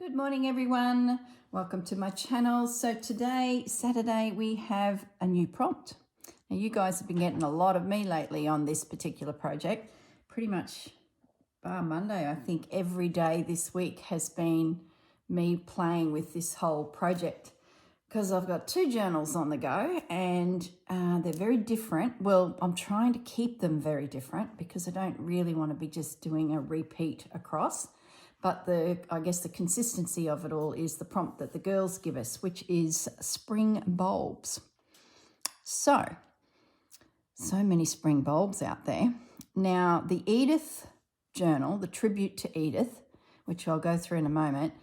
Good morning everyone, welcome to my channel. So today, Saturday, we have a new prompt. Now you guys have been getting a lot of me lately on this particular project. Pretty much bar Monday, I think every day this week has been me playing with this whole project because I've got two journals on the go and they're very different. Well, I'm trying to keep them very different because I don't really want to be just doing a repeat across. But I guess the consistency of it all is the prompt that the girls give us, which is spring bulbs. So many spring bulbs out there. Now, the Edith journal, the tribute to Edith, which I'll go through in a moment,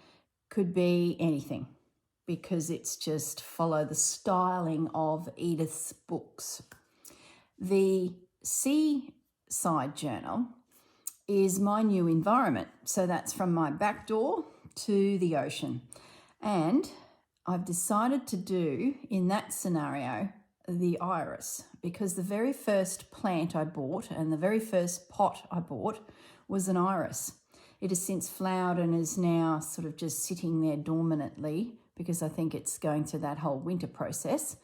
could be anything because it's just follow the styling of Edith's books. The Seaside journal is my new environment. So that's from my back door to the ocean. And I've decided to do, in that scenario, the iris, because the very first plant I bought and the very first pot I bought was an iris. It has since flowered and is now sort of just sitting there dormantly because I think it's going through that whole winter process.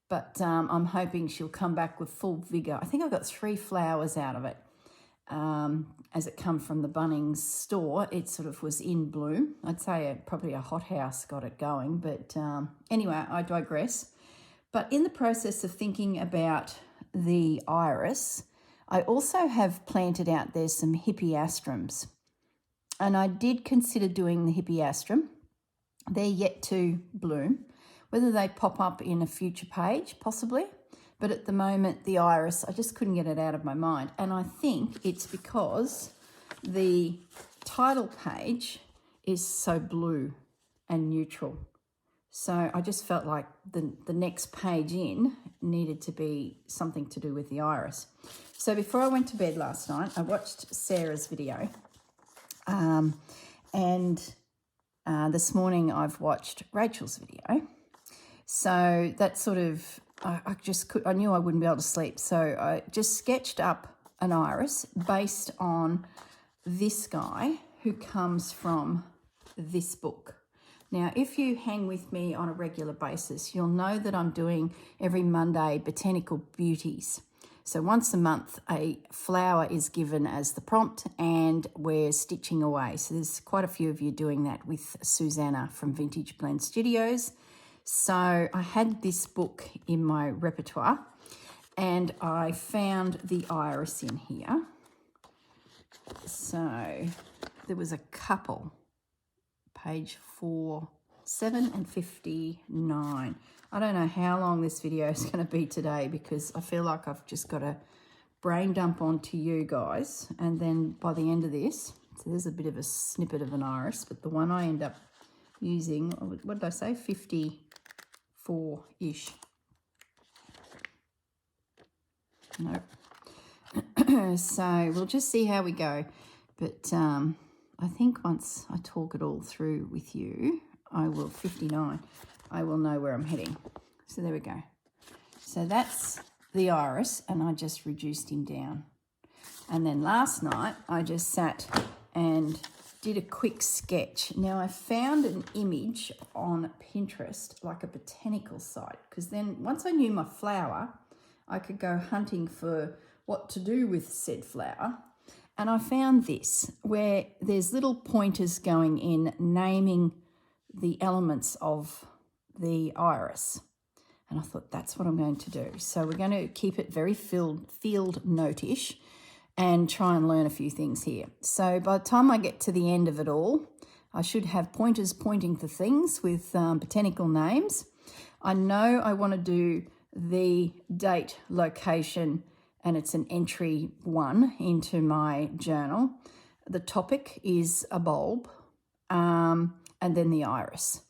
But I'm hoping she'll come back with full vigour. I think I've got 3 flowers out of it. As it come from the Bunnings store, it sort of was in bloom. I'd say probably a hothouse got it going, but anyway, I digress. But in the process of thinking about the iris, I also have planted out there some hippeastrums, and I did consider doing the hippeastrum. They're yet to bloom. Whether they pop up in a future page, possibly. But at the moment, the iris, I just couldn't get it out of my mind. And I think it's because the title page is so blue and neutral. So I just felt like the next page in needed to be something to do with the iris. So before I went to bed last night, I watched Sarah's video. This morning I've watched Rachel's video. So that sort of... I knew I wouldn't be able to sleep. So I just sketched up an iris based on this guy who comes from this book. Now, if you hang with me on a regular basis, you'll know that I'm doing every Monday Botanical Beauties. So once a month, a flower is given as the prompt and we're stitching away. So there's quite a few of you doing that with Susanna from Vintage Blend Studios. So I had this book in my repertoire and I found the iris in here. So there was a couple, page 47 and 59. I don't know how long this video is going to be today because I feel like I've just got to brain dump onto you guys. And then by the end of this, so there's a bit of a snippet of an iris, but the one I end up using, what did I say, 54-ish. Nope. So we'll just see how we go. But I think once I talk it all through with you, 59, I will know where I'm heading. So there we go. So that's the iris, and I just reduced him down. And then last night, I just sat and did a quick sketch. Now I found an image on Pinterest, like a botanical site, because then once I knew my flower, I could go hunting for what to do with said flower. And I found this, where there's little pointers going in naming the elements of the iris. And I thought that's what I'm going to do. So we're going to keep it very field note-ish and try and learn a few things here. So by the time I get to the end of it all, I should have pointers pointing to things with botanical names. I know I want to do the date, location, and it's an entry 1 into my journal. The topic is a bulb, and then the iris.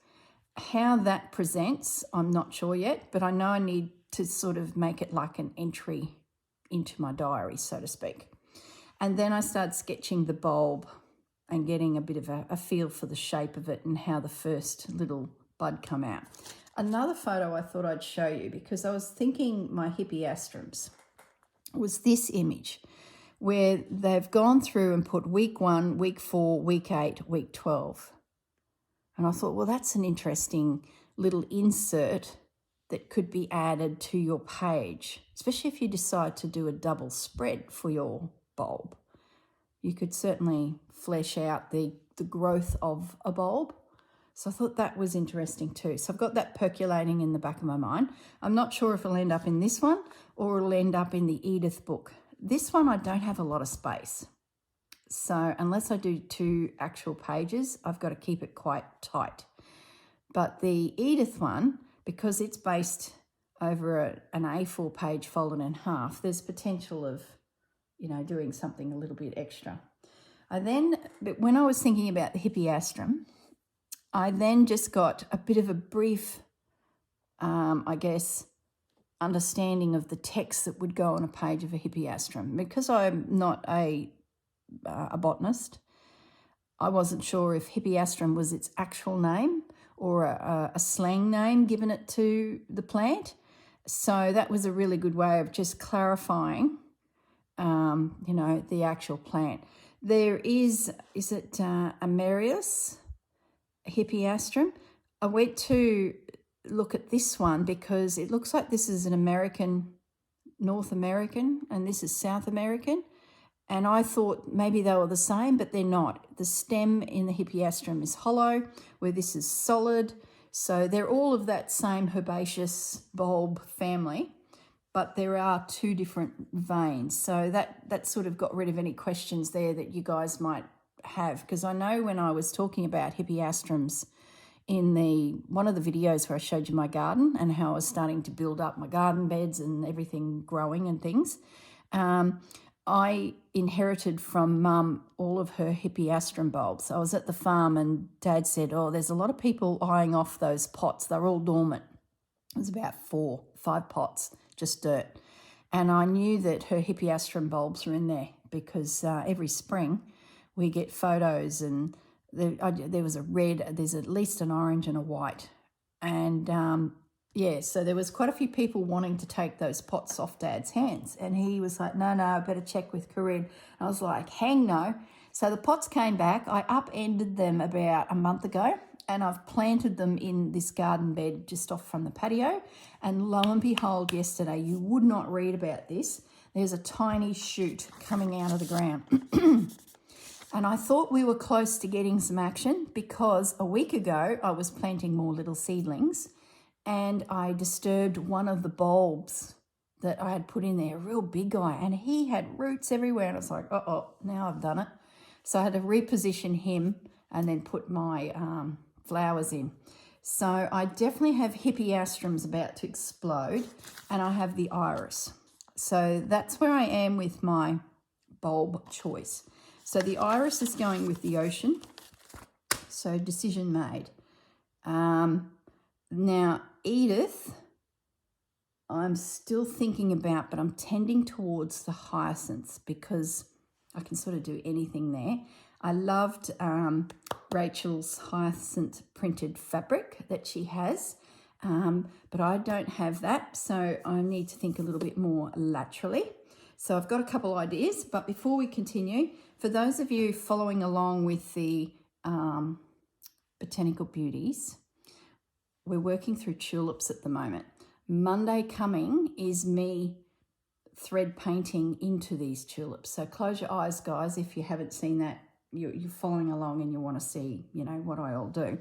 How that presents, I'm not sure yet, but I know I need to sort of make it like an entry into my diary, so to speak. And then I started sketching the bulb and getting a bit of a feel for the shape of it and how the first little bud come out. Another photo I thought I'd show you, because I was thinking my hippeastrums, was this image where they've gone through and put week 1, week 4, week 8, week 12. And I thought, well, that's an interesting little insert that could be added to your page, especially if you decide to do a double spread for your bulb. You could certainly flesh out the growth of a bulb. So I thought that was interesting too. So I've got that percolating in the back of my mind. I'm not sure if it'll end up in this one or it'll end up in the Edith book. This one, I don't have a lot of space. So unless I do 2 actual pages, I've got to keep it quite tight. But the Edith one, because it's based over an A4 page folded in half, there's potential of, you know, doing something a little bit extra. But when I was thinking about the hippeastrum, I then just got a bit of a brief, I guess, understanding of the text that would go on a page of a hippeastrum. Because I'm not a botanist, I wasn't sure if hippeastrum was its actual name or a slang name given it to the plant. So that was a really good way of just clarifying, you know, the actual plant. There is it Amarius hippeastrum? I went to look at this one because it looks like this is an American, North American, and this is South American. And I thought maybe they were the same, but they're not. The stem in the hippeastrum is hollow, where this is solid. So they're all of that same herbaceous bulb family, but there are 2 different veins. So that sort of got rid of any questions there that you guys might have, because I know when I was talking about hippeastrums in one of the videos where I showed you my garden and how I was starting to build up my garden beds and everything growing and things, I inherited from Mum all of her hippeastrum bulbs. I was at the farm and Dad said, oh, there's a lot of people eyeing off those pots. They're all dormant. It was about 4, 5 pots, just dirt. And I knew that her hippeastrum bulbs were in there because every spring we get photos, and there was a red, there's at least an orange and a white. And yeah, so there was quite a few people wanting to take those pots off Dad's hands. And he was like, no, I better check with Corrine. I was like, hang no. So the pots came back. I upended them about a month ago, and I've planted them in this garden bed just off from the patio. And lo and behold, yesterday, you would not read about this, there's a tiny shoot coming out of the ground. And I thought we were close to getting some action because a week ago I was planting more little seedlings and I disturbed one of the bulbs that I had put in there, a real big guy, and he had roots everywhere. And I was like, uh-oh, now I've done it. So I had to reposition him and then put my flowers in. So I definitely have hippeastrums about to explode, and I have the iris. So that's where I am with my bulb choice. So the iris is going with the ocean. So decision made. Now, Edith, I'm still thinking about, but I'm tending towards the hyacinths because I can sort of do anything there. I loved Rachel's hyacinth printed fabric that she has, but I don't have that, so I need to think a little bit more laterally. So I've got a couple ideas, but before we continue, for those of you following along with the Botanical Beauties, we're working through tulips at the moment. Monday coming is me thread painting into these tulips. So close your eyes, guys, if you haven't seen that. You're following along and you want to see, you know, what I all do.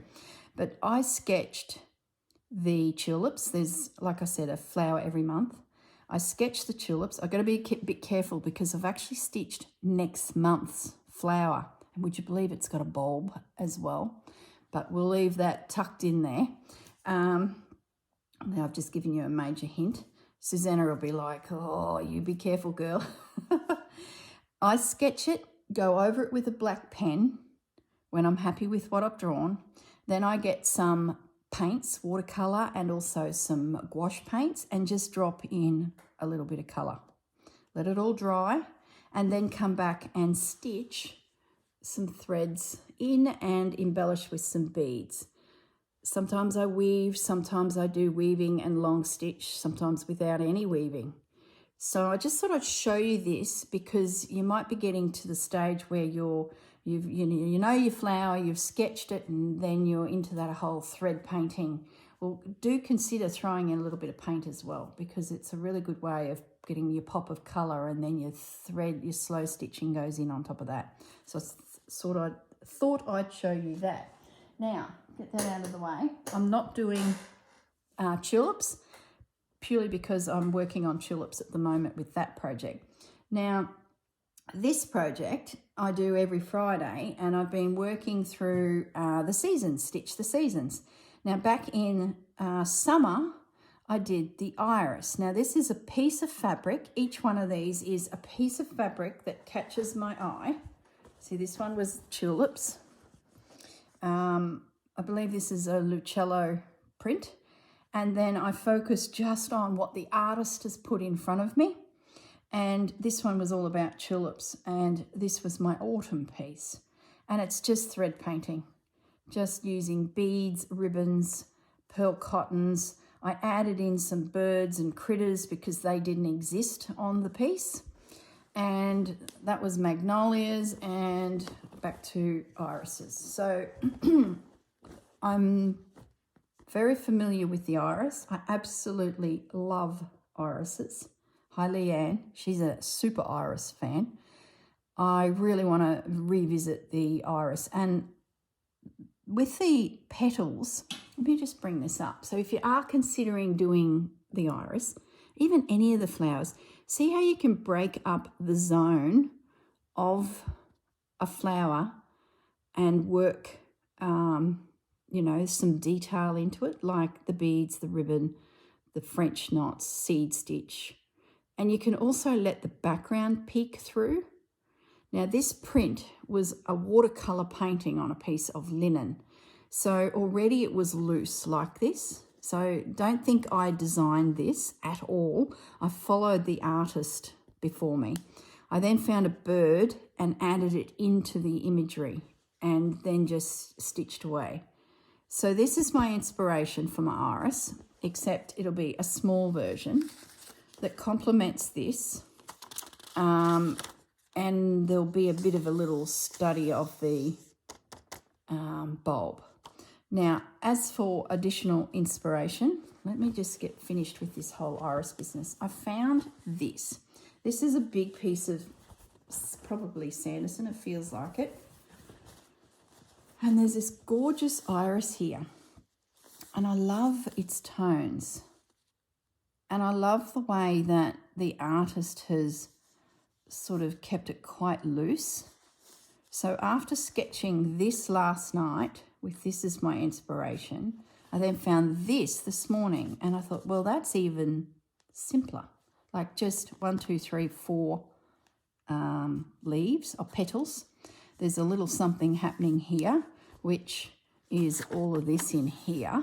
But I sketched the tulips. There's, like I said, a flower every month. I sketched the tulips. I've got to be a bit careful because I've actually stitched next month's flower. And would you believe it's got a bulb as well? But we'll leave that tucked in there. Now I've just given you a major hint. Susanna will be like, oh, you be careful, girl. I sketch it, go over it with a black pen when I'm happy with what I've drawn. Then I get some paints, watercolor, and also some gouache paints, and just drop in a little bit of color. Let it all dry, and then come back and stitch some threads in and embellish with some beads. Sometimes I weave, sometimes I do weaving and long stitch, sometimes without any weaving. So I just thought I'd show you this because you might be getting to the stage where you're you know your flower, you've sketched it, and then you're into that whole thread painting. Well, do consider throwing in a little bit of paint as well, because it's a really good way of getting your pop of colour, and then your thread, your slow stitching goes in on top of that. So I thought I'd show you that. Now, get that out of the way. I'm not doing tulips, purely because I'm working on tulips at the moment with that project. Now, this project I do every Friday, and I've been working through the seasons, Stitch the Seasons. Now, back in summer, I did the iris. Now, this is a piece of fabric. Each one of these is a piece of fabric that catches my eye. See, this one was tulips. I believe this is a Lucello print. And then I focused just on what the artist has put in front of me. And this one was all about tulips, and this was my autumn piece. And it's just thread painting, just using beads, ribbons, pearl cottons. I added in some birds and critters because they didn't exist on the piece. And that was magnolias, and back to irises. So I'm very familiar with the iris. I absolutely love irises. Hi, Leanne. She's a super iris fan. I really want to revisit the iris. And with the petals, let me just bring this up. So if you are considering doing the iris, even any of the flowers, see how you can break up the zone of a flower and work, you know, some detail into it, like the beads, the ribbon, the French knots, seed stitch. And you can also let the background peek through. Now, this print was a watercolor painting on a piece of linen. So already it was loose like this. So don't think I designed this at all. I followed the artist before me. I then found a bird and added it into the imagery and then just stitched away. So this is my inspiration for my iris, except it'll be a small version that complements this, and there'll be a bit of a little study of the bulb. Now, as for additional inspiration, let me just get finished with this whole iris business. I found this. This is a big piece of probably Sanderson, it feels like it. And there's this gorgeous iris here, and I love its tones. And I love the way that the artist has sort of kept it quite loose. So after sketching this last night, with this as my inspiration, I then found this morning, and I thought, well, that's even simpler. Like just 1, 2, 3, 4 leaves or petals. There's a little something happening here, which is all of this in here.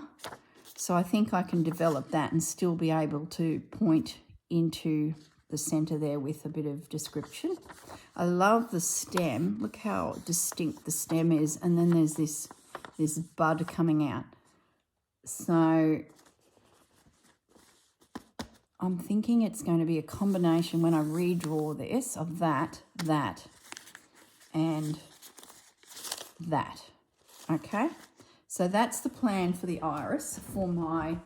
So I think I can develop that and still be able to point into the centre there with a bit of description. I love the stem. Look how distinct the stem is. And then there's this bud coming out. So I'm thinking it's going to be a combination when I redraw this of that, and that. Okay? So that's the plan for the iris for my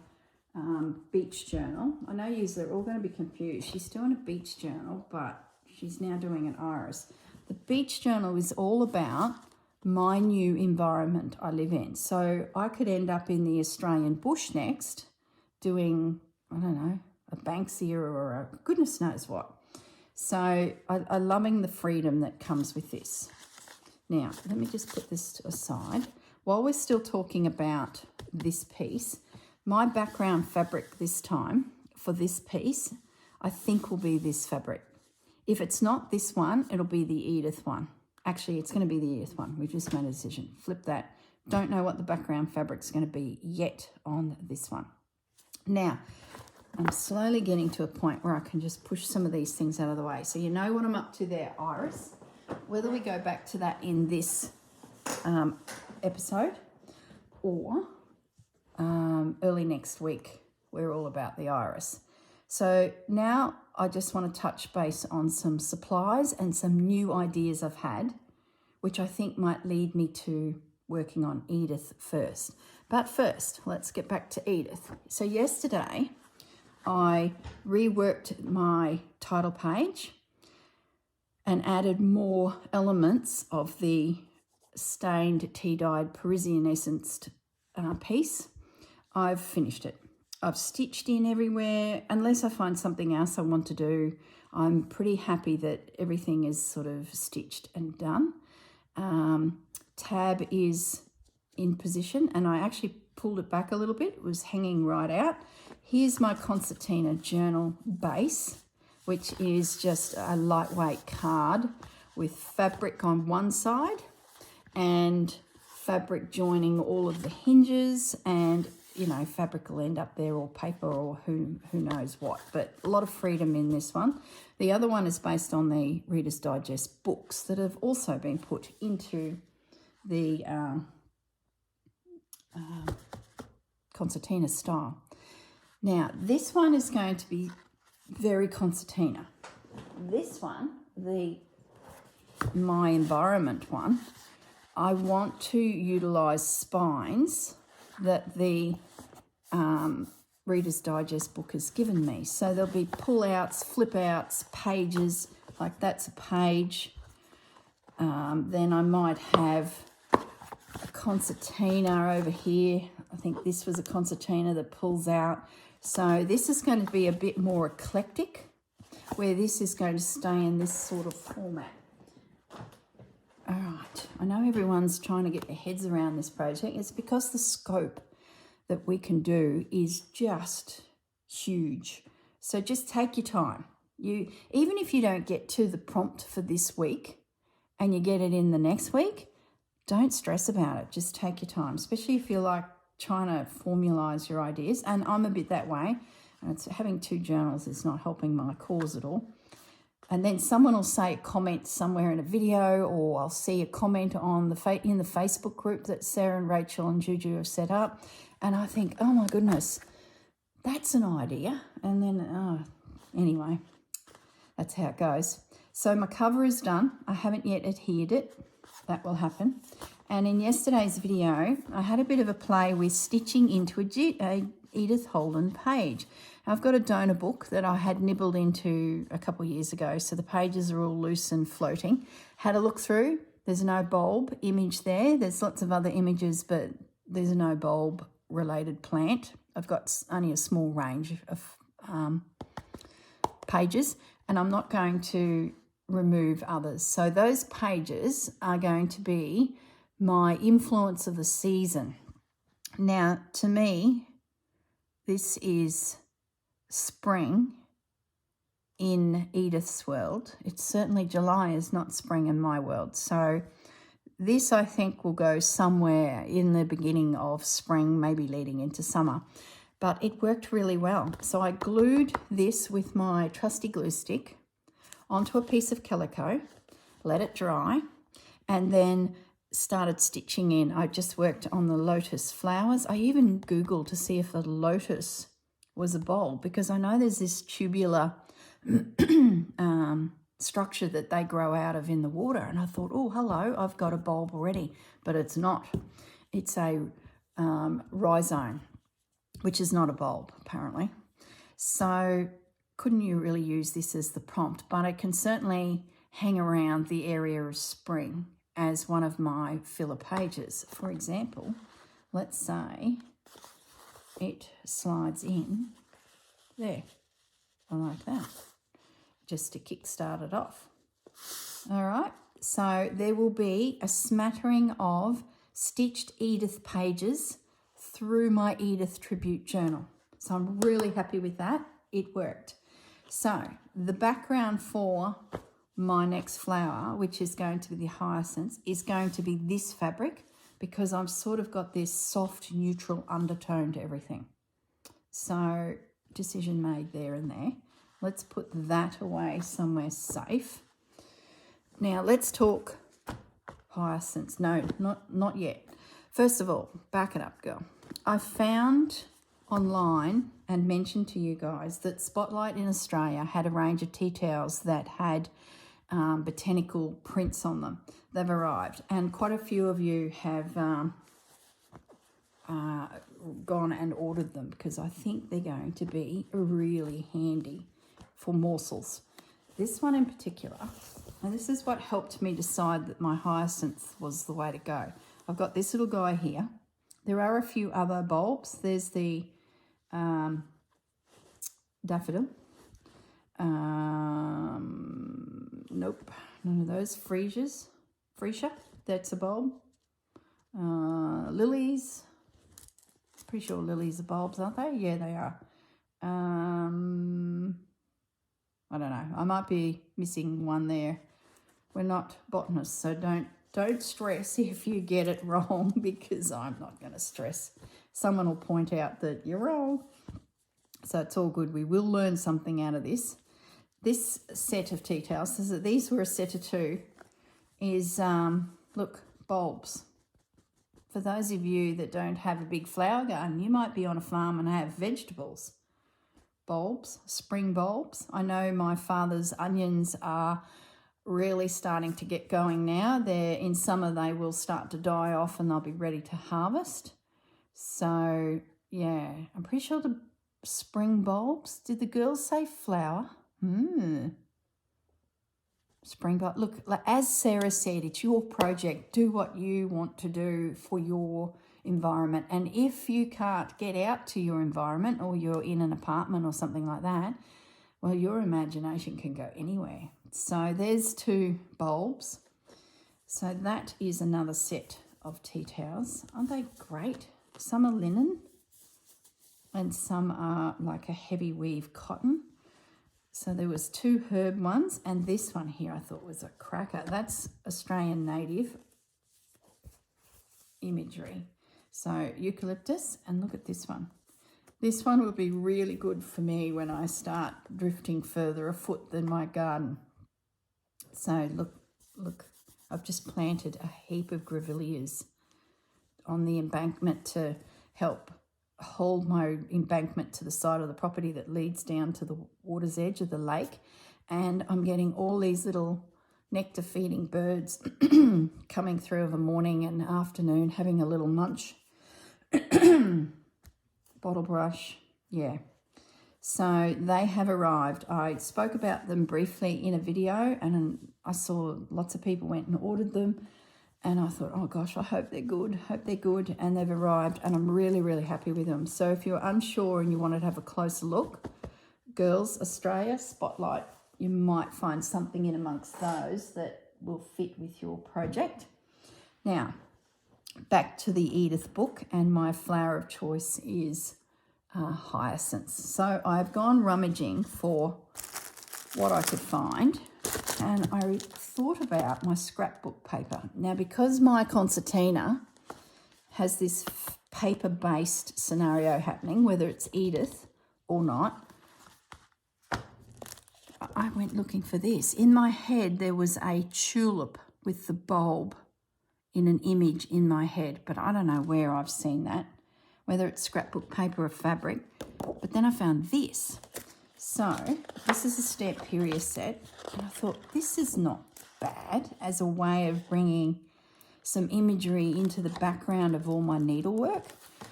beach journal. I know you're all going to be confused. She's doing a beach journal, but she's now doing an iris. The beach journal is all about my new environment I live in. So I could end up in the Australian bush next doing, I don't know, a Banksia or a goodness knows what. So I'm loving the freedom that comes with this. Now, let me just put this aside. While we're still talking about this piece, my background fabric this time for this piece, I think will be this fabric. If it's not this one, it'll be the Edith one. Actually, it's going to be the Edith one. We've just made a decision. Flip that. Don't know what the background fabric's going to be yet on this one. Now, I'm slowly getting to a point where I can just push some of these things out of the way. So you know what I'm up to there, Iris. Whether we go back to that in this episode or early next week, we're all about the iris. So now I just want to touch base on some supplies and some new ideas I've had which I think might lead me to working on Edith first. But first, let's get back to Edith. So yesterday, I reworked my title page and added more elements of the stained tea-dyed Parisian essenced piece. I've finished it. I've stitched in everywhere. Unless I find something else I want to do, I'm pretty happy that everything is sort of stitched and done. Tab is in position, and I actually pulled it back a little bit. It was hanging right out. Here's my concertina journal base, which is just a lightweight card with fabric on one side and fabric joining all of the hinges, and you know, fabric will end up there, or paper, or who knows what, but a lot of freedom in this one. The other one is based on the Reader's Digest books that have also been put into the concertina style. Now, this one is going to be very concertina. This one, my environment one, I want to utilise spines that the Reader's Digest book has given me. So there'll be pull-outs, flip-outs, pages, like that's a page. Then I might have a concertina over here. I think this was a concertina that pulls out. So this is going to be a bit more eclectic, where this is going to stay in this sort of format. All right, I know everyone's trying to get their heads around this project. It's because the scope that we can do is just huge. So just take your time. Even if you don't get to the prompt for this week and you get it in the next week, don't stress about it. Just take your time, especially if you're like trying to formalize your ideas. And I'm a bit that way. Having two journals is not helping my cause at all. And then someone will say a comment somewhere in a video, or I'll see a comment on in the Facebook group that Sarah and Rachel and Juju have set up. And I think, oh my goodness, that's an idea. And then, anyway, that's how it goes. So my cover is done. I haven't yet adhered it. That will happen. And in yesterday's video, I had a bit of a play with stitching into a Edith Holden page. I've got a donor book that I had nibbled into a couple of years ago, so the pages are all loose and floating. Had a look through. There's no bulb image there. There's lots of other images, but there's no bulb-related plant. I've got only a small range of pages, and I'm not going to remove others. So those pages are going to be my influence of the season. Now, to me, this is spring in Edith's world. It's certainly July is not spring in my world. So this, I think, will go somewhere in the beginning of spring, maybe leading into summer. But it worked really well. So I glued this with my trusty glue stick onto a piece of calico, let it dry, and then started stitching in. I just worked on the lotus flowers. I even Googled to see if a lotus was a bulb, because I know there's this tubular structure that they grow out of in the water. And I thought, oh, hello, I've got a bulb already. But it's not. It's a rhizome, which is not a bulb, apparently. So couldn't you really use this as the prompt? But I can certainly hang around the area of spring as one of my filler pages. For example, let's say it slides in there. I like that, just to kickstart it off. All right, so there will be a smattering of stitched Edith pages through my Edith Tribute Journal. So I'm really happy with that. It worked. So the background for my next flower, which is going to be the hyacinth, is going to be this fabric, because I've sort of got this soft, neutral undertone to everything. So decision made there and there. Let's put that away somewhere safe. Now let's talk hyacinths. No, not yet. First of all, back it up, girl. I found online and mentioned to you guys that Spotlight in Australia had a range of tea towels that had Botanical prints on them. They've arrived, and quite a few of you have gone and ordered them because I think they're going to be really handy for morsels. This one in particular, and this is what helped me decide that my hyacinth was the way to go. I've got this little guy here. There are a few other bulbs. There's the daffodil. Nope, none of those. Freesia, that's a bulb. Lilies, pretty sure lilies are bulbs, aren't they? Yeah, they are. I don't know, I might be missing one there. We're not botanists, so don't stress if you get it wrong, because I'm not going to stress. Someone will point out that you're wrong. So it's all good. We will learn something out of this. This set of tea towels, these were a set of 2, is, look, bulbs. For those of you that don't have a big flower garden, you might be on a farm and have vegetables. Bulbs, spring bulbs. I know my father's onions are really starting to get going now. They're in summer, they will start to die off and they'll be ready to harvest. So, yeah, I'm pretty sure the spring bulbs. Did the girls say flower? Spring bulb. Look, as Sarah said, it's your project. Do what you want to do for your environment. And if you can't get out to your environment, or you're in an apartment or something like that, well, your imagination can go anywhere. So there's 2 bulbs. So that is another set of tea towels. Aren't they great? Some are linen and some are like a heavy weave cotton. So there was 2 herb ones, and this one here I thought was a cracker. That's Australian native imagery. So eucalyptus, and look at this one. This one will be really good for me when I start drifting further afoot than my garden. So look, I've just planted a heap of grevilleas on the embankment to help hold my embankment to the side of the property that leads down to the water's edge of the lake. And I'm getting all these little nectar feeding birds coming through of a morning and afternoon, having a little munch. Bottle brush, yeah. So they have arrived. I spoke about them briefly in a video, and I saw lots of people went and ordered them. And I thought, oh gosh, I hope they're good. And they've arrived, and I'm really, really happy with them. So if you're unsure and you wanted to have a closer look, Girls Australia Spotlight, you might find something in amongst those that will fit with your project. Now, back to the Edith book, and my flower of choice is hyacinths. So I've gone rummaging for what I could find, and I thought about my scrapbook paper. Now, because my concertina has this paper-based scenario happening, whether it's Edith or not, I went looking for this. In my head, there was a tulip with the bulb in an image in my head, but I don't know where I've seen that, whether it's scrapbook paper or fabric. But then I found this. So this is a stamp period set, and I thought this is not bad as a way of bringing some imagery into the background of all my needlework.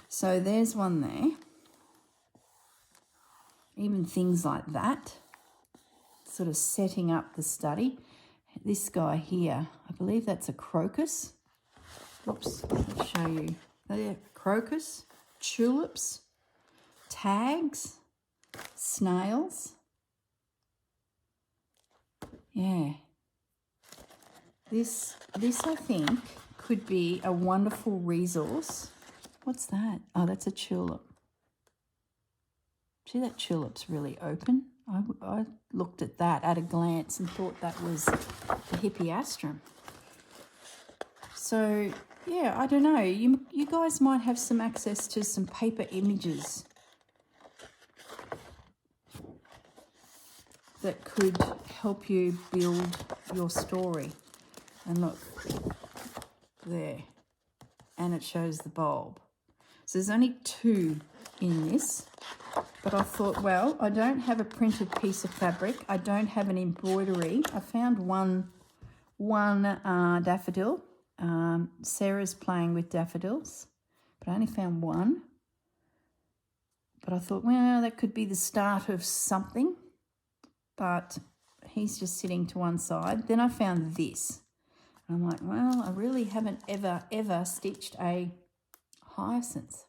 So there's one there. Even things like that, sort of setting up the study. This guy here, I believe that's a crocus. Oops, I'll show you. There, crocus, tulips, tags, snails. Yeah. This I think could be a wonderful resource. What's that? Oh, that's a tulip. See, that tulip's really open. I looked at that at a glance and thought that was a hippeastrum. So, yeah, I don't know. You guys might have some access to some paper images that could help you build your story. And look, there. And it shows the bulb. So there's only 2 in this. But I thought, well, I don't have a printed piece of fabric. I don't have an embroidery. I found one daffodil. Sarah's playing with daffodils, but I only found one. But I thought, well, that could be the start of something. But he's just sitting to one side. Then I found this. And I'm like, well, I really haven't ever stitched a hyacinth.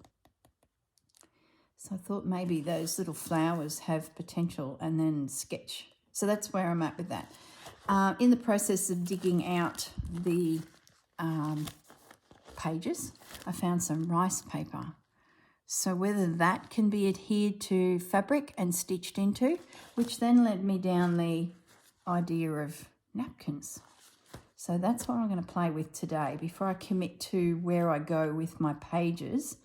So I thought maybe those little flowers have potential, and then sketch. So that's where I'm at with that. In the process of digging out the pages, I found some rice paper. So whether that can be adhered to fabric and stitched into, which then led me down the idea of napkins. So that's what I'm going to play with today. Before I commit to where I go with my pages,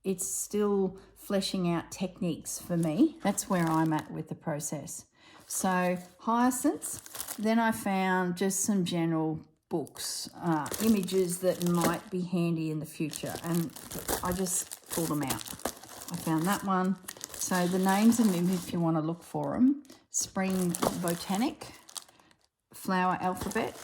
it's still fleshing out techniques for me. That's where I'm at with the process. So hyacinths, then I found just some general books, images that might be handy in the future, and I just pulled them out. I found that one. So the names of them, if you want to look for them: Spring Botanic, Flower Alphabet,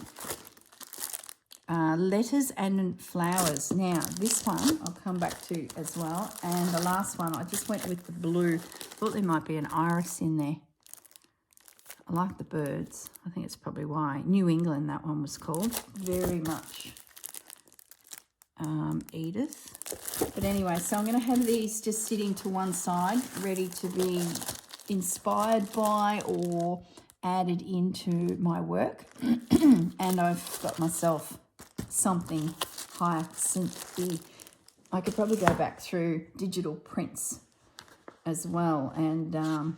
Letters and Flowers. Now this one I'll come back to as well, and the last one I just went with the blue. Thought there might be an iris in there. I like the birds. I think it's probably why. New England, that one was called. Very much Edith. But anyway, so I'm going to have these just sitting to one side, ready to be inspired by or added into my work. And I've got myself something hyacinth-y. I could probably go back through digital prints as well, and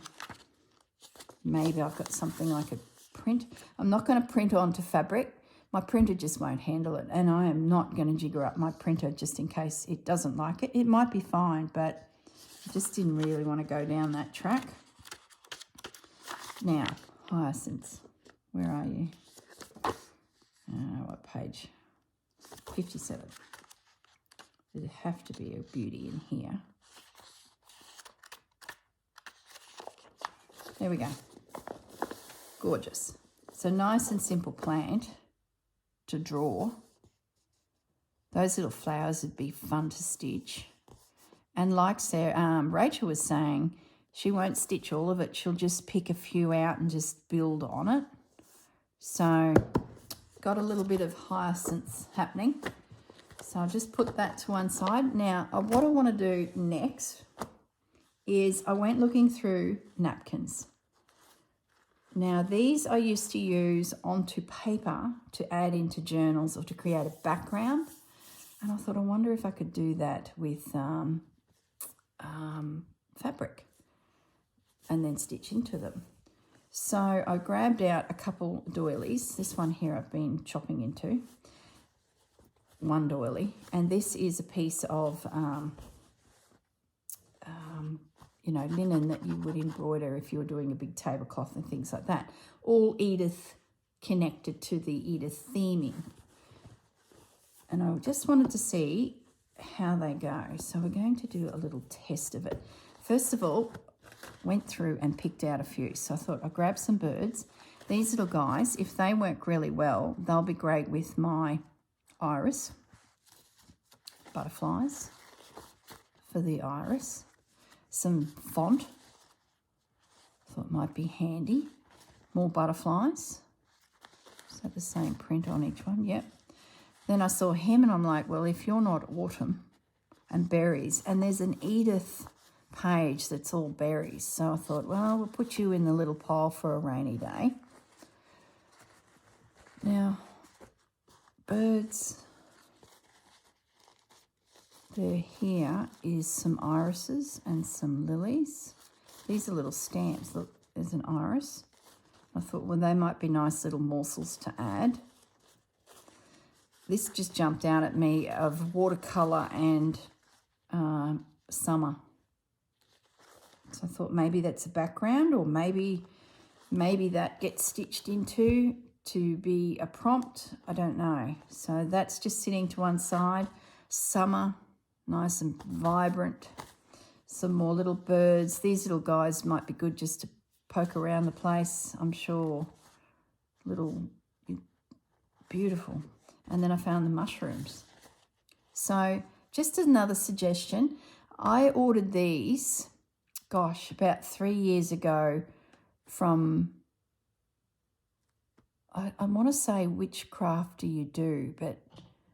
maybe I've got something I could print. I'm not going to print onto fabric. My printer just won't handle it, and I am not going to jigger up my printer just in case it doesn't like it. It might be fine, but I just didn't really want to go down that track. Now, hyacinths, where are you? What page? 57. There'd have to be a beauty in here. There we go. Gorgeous. So nice and simple plant to draw. Those little flowers would be fun to stitch. And like Sarah, Rachel was saying, she won't stitch all of it. She'll just pick a few out and just build on it. So got a little bit of hyacinths happening. So I'll just put that to one side. Now, what I want to do next is I went looking through napkins. Now, these I used to use onto paper to add into journals or to create a background. And I thought, I wonder if I could do that with fabric and then stitch into them. So I grabbed out a couple doilies. This one here I've been chopping into. One doily. And this is a piece of linen that you would embroider if you were doing a big tablecloth and things like that. All Edith connected to the Edith theming. And I just wanted to see how they go. So we're going to do a little test of it. First of all, went through and picked out a few. So I thought I'll grab some birds. These little guys, if they work really well, they'll be great with my iris. Butterflies for the iris. Some font, thought might be handy. More butterflies. So the same print on each one, yep. Then I saw him and I'm like, well, if you're not autumn and berries, and there's an Edith page that's all berries. So I thought, well, we'll put you in the little pile for a rainy day. Now, birds. There here is some irises and some lilies. These are little stamps. Look, there's an iris. I thought, well, they might be nice little morsels to add. This just jumped out at me of watercolor and summer. So I thought maybe that's a background, or maybe that gets stitched into to be a prompt. I don't know. So that's just sitting to one side. Summer. Nice and vibrant. some more little birds. These little guys might be good just to poke around the place, I'm sure. Little, beautiful. And then I found the mushrooms. So just another suggestion. I ordered these, gosh, about 3 years ago from, I want to say which craft do you do, but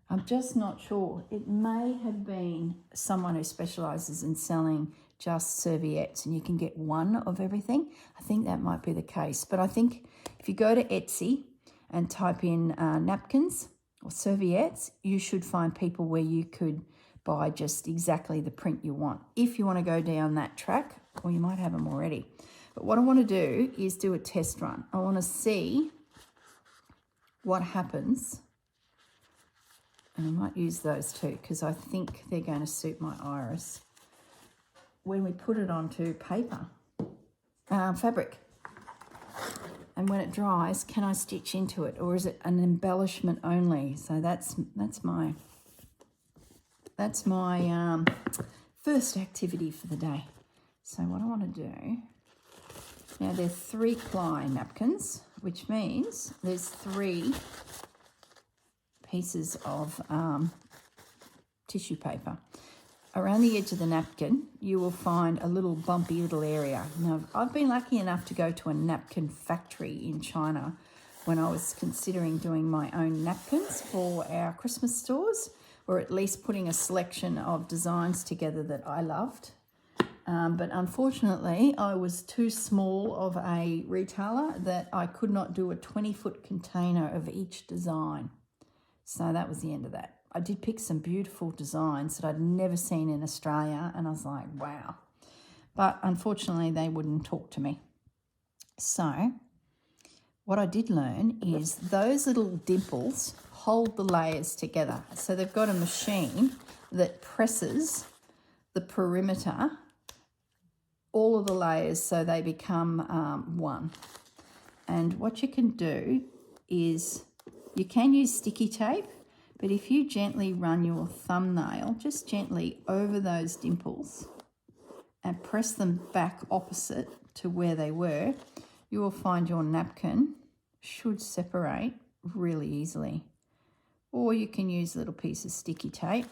I'm just not sure. It may have been someone who specialises in selling just serviettes, and you can get one of everything. I think that might be the case. But I think if you go to Etsy and type in napkins or serviettes, you should find people where you could buy just exactly the print you want, if you want to go down that track, or you might have them already. But what I want to do is do a test run. I want to see what happens, and I might use those too because I think they're going to suit my iris when we put it onto paper, fabric. And when it dries, can I stitch into it, or is it an embellishment only? So that's my first activity for the day. So what I want to do now, they're 3-ply napkins, which means there's 3 pieces of tissue paper. Around the edge of the napkin, you will find a little bumpy little area. Now, I've been lucky enough to go to a napkin factory in China when I was considering doing my own napkins for our Christmas stores, or at least putting a selection of designs together that I loved. But unfortunately, I was too small of a retailer that I could not do a 20-foot container of each design. So that was the end of that. I did pick some beautiful designs that I'd never seen in Australia, and I was like, wow. But unfortunately, they wouldn't talk to me. So what I did learn is those little dimples hold the layers together. So they've got a machine that presses the perimeter, all of the layers, so they become one. And what you can do is you can use sticky tape, but if you gently run your thumbnail just gently over those dimples and press them back opposite to where they were, you will find your napkin should separate really easily. Or you can use a little piece of sticky tape.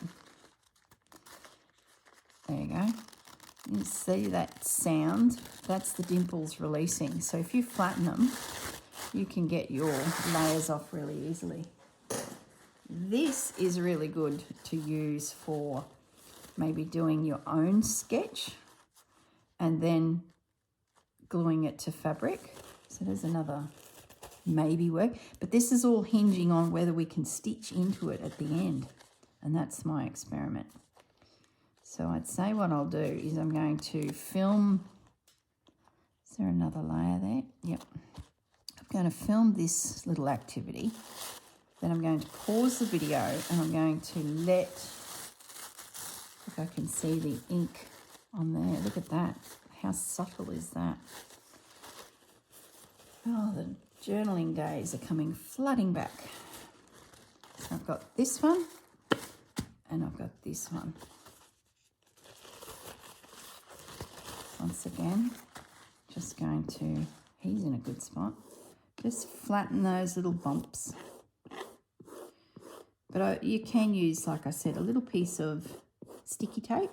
There you go. You see that sound? That's the dimples releasing. So if you flatten them, you can get your layers off really easily. This is really good to use for maybe doing your own sketch and then gluing it to fabric. So there's another maybe work. But this is all hinging on whether we can stitch into it at the end. And that's my experiment. So I'd say what I'll do is I'm going to film. Is there another layer there? Yep. I'm going to film this little activity. Then I'm going to pause the video and I'm going to let, if I can see the ink on there. Look at that. How subtle is that? Oh, the journaling days are coming flooding back. So I've got this one and I've got this one. Once again, just going to, he's in a good spot, just flatten those little bumps. But you can use, like I said, a little piece of sticky tape,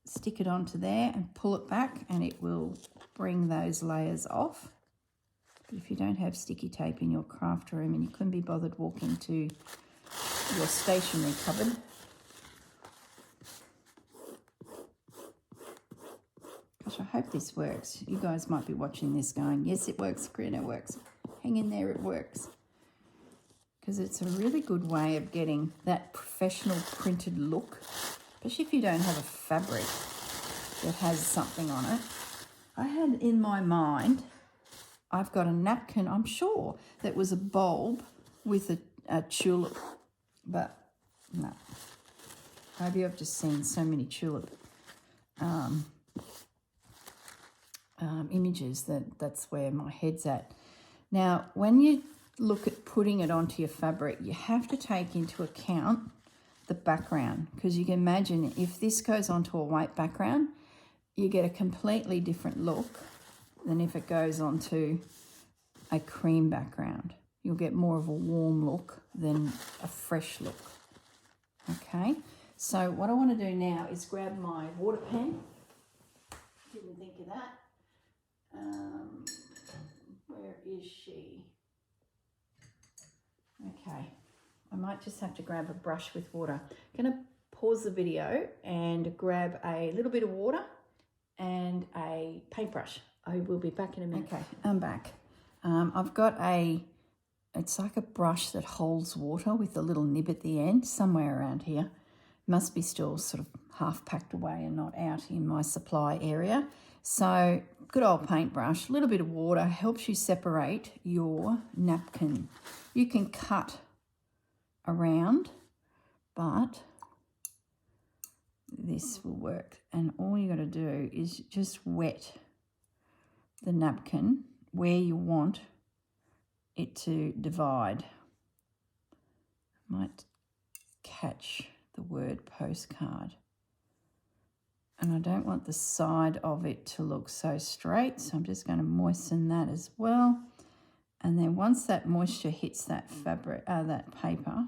stick it onto there and pull it back and it will bring those layers off. But if you don't have sticky tape in your craft room and you couldn't be bothered walking to your stationery cupboard, gosh, I hope this works. You guys might be watching this going, yes, it works, Corrine, it works. Hang in there, it works. Because it's a really good way of getting that professional printed look, especially if you don't have a fabric that has something on it. I had in my mind, I've got a napkin, I'm sure, that was a bulb with a tulip, but no. Maybe I've just seen so many tulip images that's where my head's at. Now, when you look at putting it onto your fabric, you have to take into account the background, because you can imagine if this goes onto a white background, you get a completely different look than if it goes onto a cream background. You'll get more of a warm look than a fresh look. Okay, so what I want to do now is grab my water pen. Didn't think of that. Where is she? Okay, I might just have to grab a brush with water. I'm going to pause the video and grab a little bit of water and a paintbrush. I will be back in a minute. Okay, I'm back. I've got it's like a brush that holds water with a little nib at the end, somewhere around here. Must be still sort of half packed away and not out in my supply area. So good old paintbrush, a little bit of water helps you separate your napkin. You can cut around, but this will work. And all you got to do is just wet the napkin where you want it to divide. Might catch the word postcard. And I don't want the side of it to look so straight, so I'm just going to moisten that as well. And then once that moisture hits that fabric, that paper,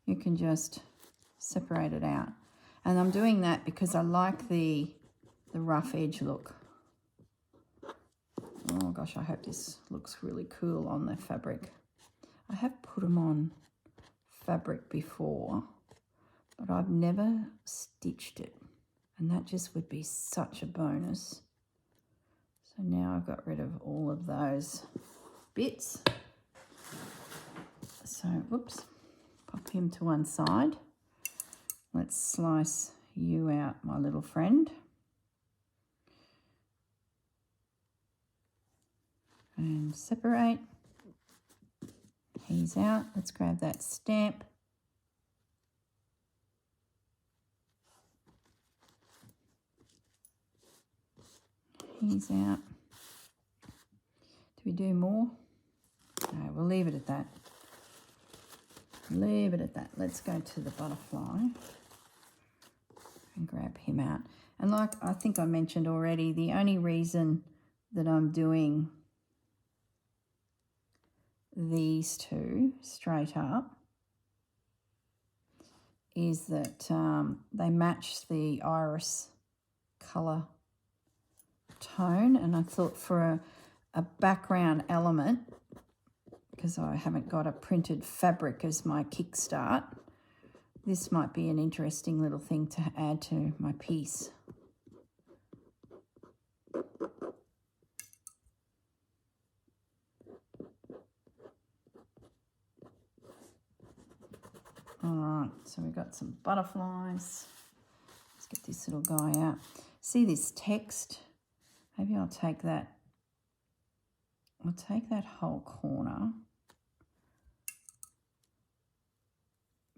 you can just separate it out. And I'm doing that because I like the rough edge look. Oh gosh, I hope this looks really cool on the fabric. I have put them on fabric before, but I've never stitched it, and that just would be such a bonus. So now I've got rid of all of those bits. So, whoops, pop him to one side. Let's slice you out, my little friend. And separate. He's out. Let's grab that stamp. He's out. Do we do more? No, we'll leave it at that. Leave it at that. Let's go to the butterfly and grab him out. And like I think I mentioned already, the only reason that I'm doing these two straight up is that they match the iris colour tone, and I thought for a background element, because I haven't got a printed fabric as my kickstart, this might be an interesting little thing to add to my piece. All right, so we've got some butterflies. Let's get this little guy out. See this text? Maybe I'll take that. I'll take that whole corner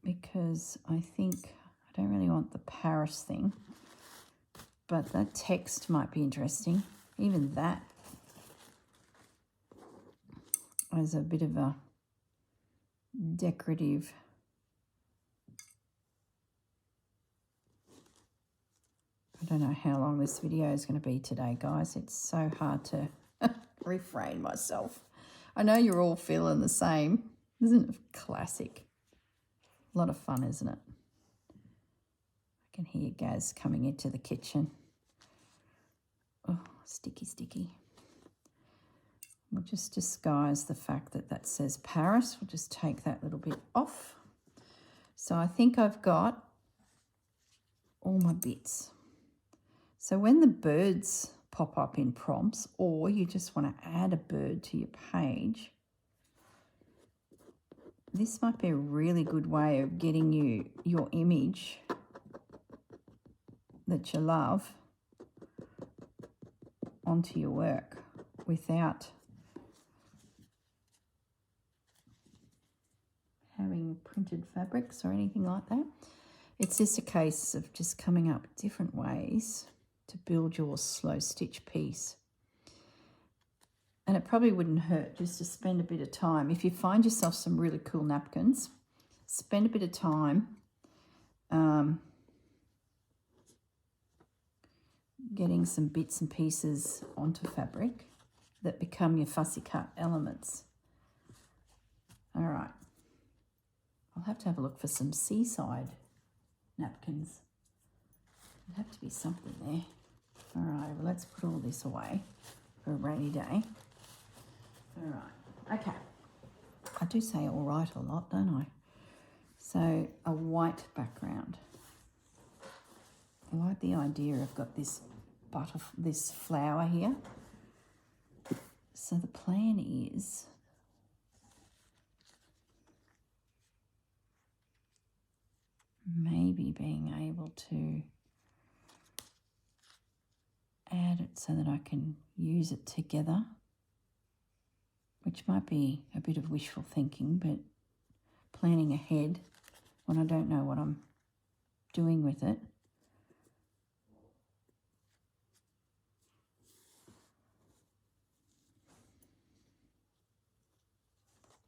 because I think I don't really want the Paris thing, but that text might be interesting. Even that as a bit of a decorative. I don't know how long this video is going to be today, guys. It's so hard to refrain myself. I know you're all feeling the same. Isn't it classic? A lot of fun, isn't it? I can hear Gaz coming into the kitchen. Oh, sticky, sticky. We'll just disguise the fact that that says Paris. We'll just take that little bit off. So I think I've got all my bits. So when the birds pop up in prompts, or you just want to add a bird to your page, this might be a really good way of getting you your image that you love onto your work without having printed fabrics or anything like that. It's just a case of just coming up with different ways to build your slow stitch piece. And it probably wouldn't hurt just to spend a bit of time. If you find yourself some really cool napkins spend a bit of time getting some bits and pieces onto fabric that become your fussy cut elements. All right, I'll have to have a look for some seaside napkins. There'd have to be something there. All right, well, let's put all this away for a rainy day. All right, okay. I do say all right a lot, don't I? So a white background. I like the idea. I've got this this flower here. So the plan is maybe being able to add it so that I can use it together, which might be a bit of wishful thinking, but planning ahead when I don't know what I'm doing with it.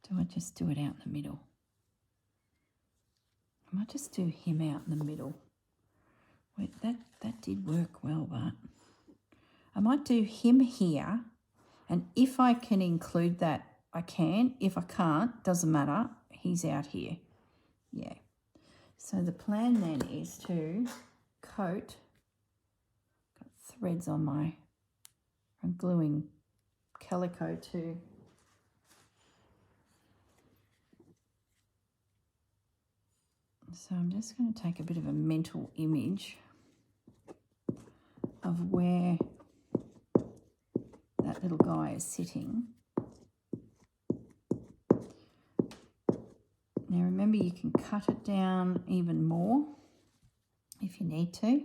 Do I just do it out in the middle? I might just do him out in the middle. Wait, that did work well, but I might do him here, and if I can include that, I can. If I can't, doesn't matter. He's out here. Yeah. So the plan then is to coat, got threads on my, I'm gluing calico to so I'm just going to take a bit of a mental image of where that little guy is sitting. Now remember, you can cut it down even more if you need to.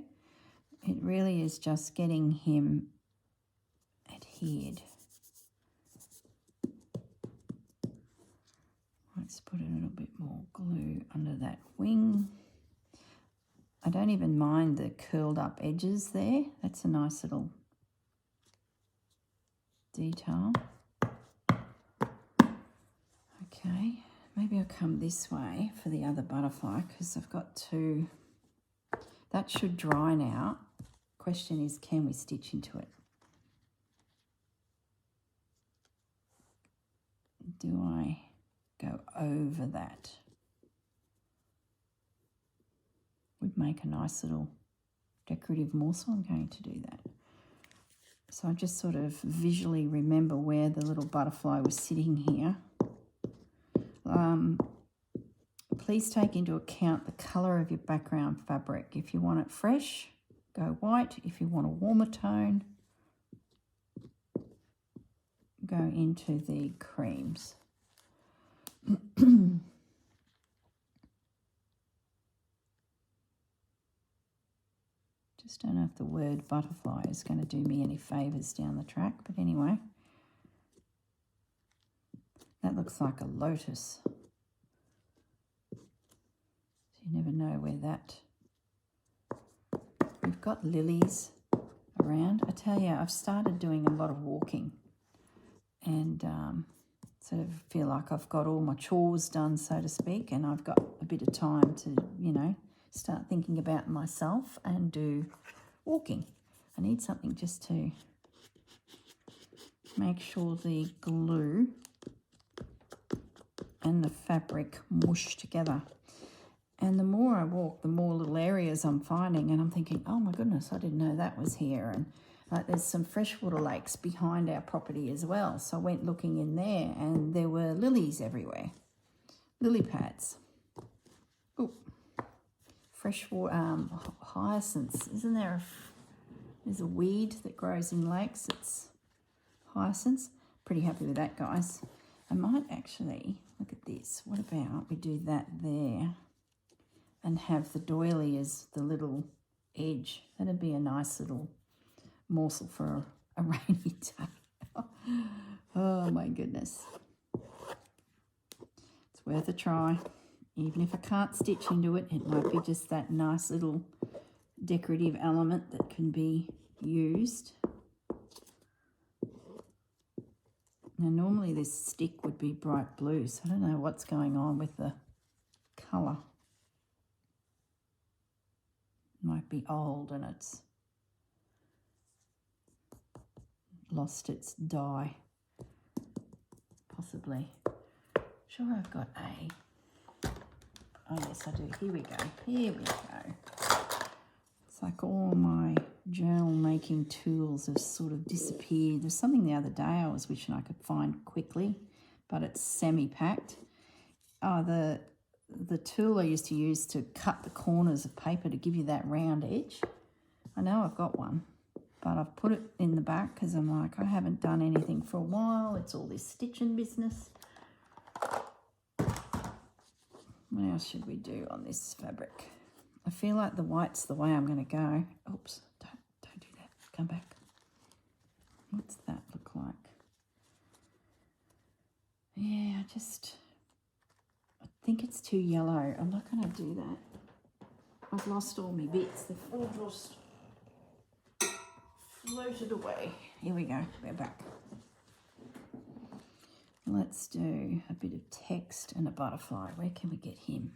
It really is just getting him adhered. Let's put a little bit more glue under that wing. I don't even mind the curled up edges there. That's a nice little detail. Okay, maybe I'll come this way for the other butterfly because I've got two. That should dry now. Question is, can we stitch into it? Do I go over that? Would make a nice little decorative morsel. I'm going to do that. So I just sort of visually remember where the little butterfly was sitting here. Please take into account the colour of your background fabric. If you want it fresh, go white. If you want a warmer tone, go into the creams. Just don't know if the word butterfly is going to do me any favours down the track, but anyway. That looks like a lotus. So you never know where that... We've got lilies around. I tell you, I've started doing a lot of walking and sort of feel like I've got all my chores done, so to speak, and I've got a bit of time to, you know, start thinking about myself and do walking. I need something just to make sure the glue and the fabric mush together. And the more I walk, the more little areas I'm finding, and I'm thinking, oh my goodness, I didn't know that was here. And like, there's some freshwater lakes behind our property as well. So I went looking in there and there were lilies everywhere, lily pads. Oh, freshwater hyacinths. Isn't there there's a weed that grows in lakes. It's hyacinths. Pretty happy with that, guys. I might actually, look at this. What about we do that there and have the doily as the little edge? That'd be a nice little morsel for a rainy day. Oh my goodness. It's worth a try. Even if I can't stitch into it, it might be just that nice little decorative element that can be used. Now normally this stick would be bright blue, so I don't know what's going on with the colour. Might be old and it's lost its dye, possibly. Sure, I've got a, oh yes I do, here we go, here we go. It's like all my journal making tools have sort of disappeared. There's something the other day I was wishing I could find quickly, but it's semi-packed. Oh, the tool I used to use to cut the corners of paper to give you that round edge. I know I've got one, but I've put it in the back because I'm like, I haven't done anything for a while. It's all this stitching business. What else should we do on this fabric? I feel like the white's the way I'm going to go. Oops, don't do that. Come back. What's that look like? Yeah, I think it's too yellow. I'm not going to do that. I've lost all my bits. They've all just floated away. Here we go. We're back. Let's do a bit of text and a butterfly. Where can we get him?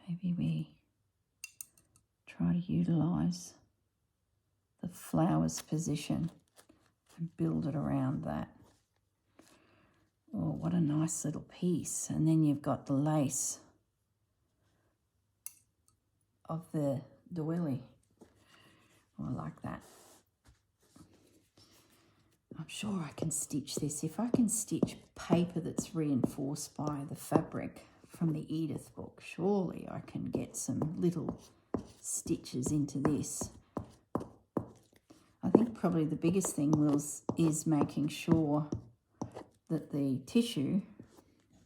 Maybe we try to utilise the flower's position and build it around that. Oh, what a nice little piece. And then you've got the lace of the doily. Oh, I like that. I'm sure I can stitch this. If I can stitch paper that's reinforced by the fabric from the Edith book, surely I can get some little stitches into this. I think probably the biggest thing is making sure that the tissue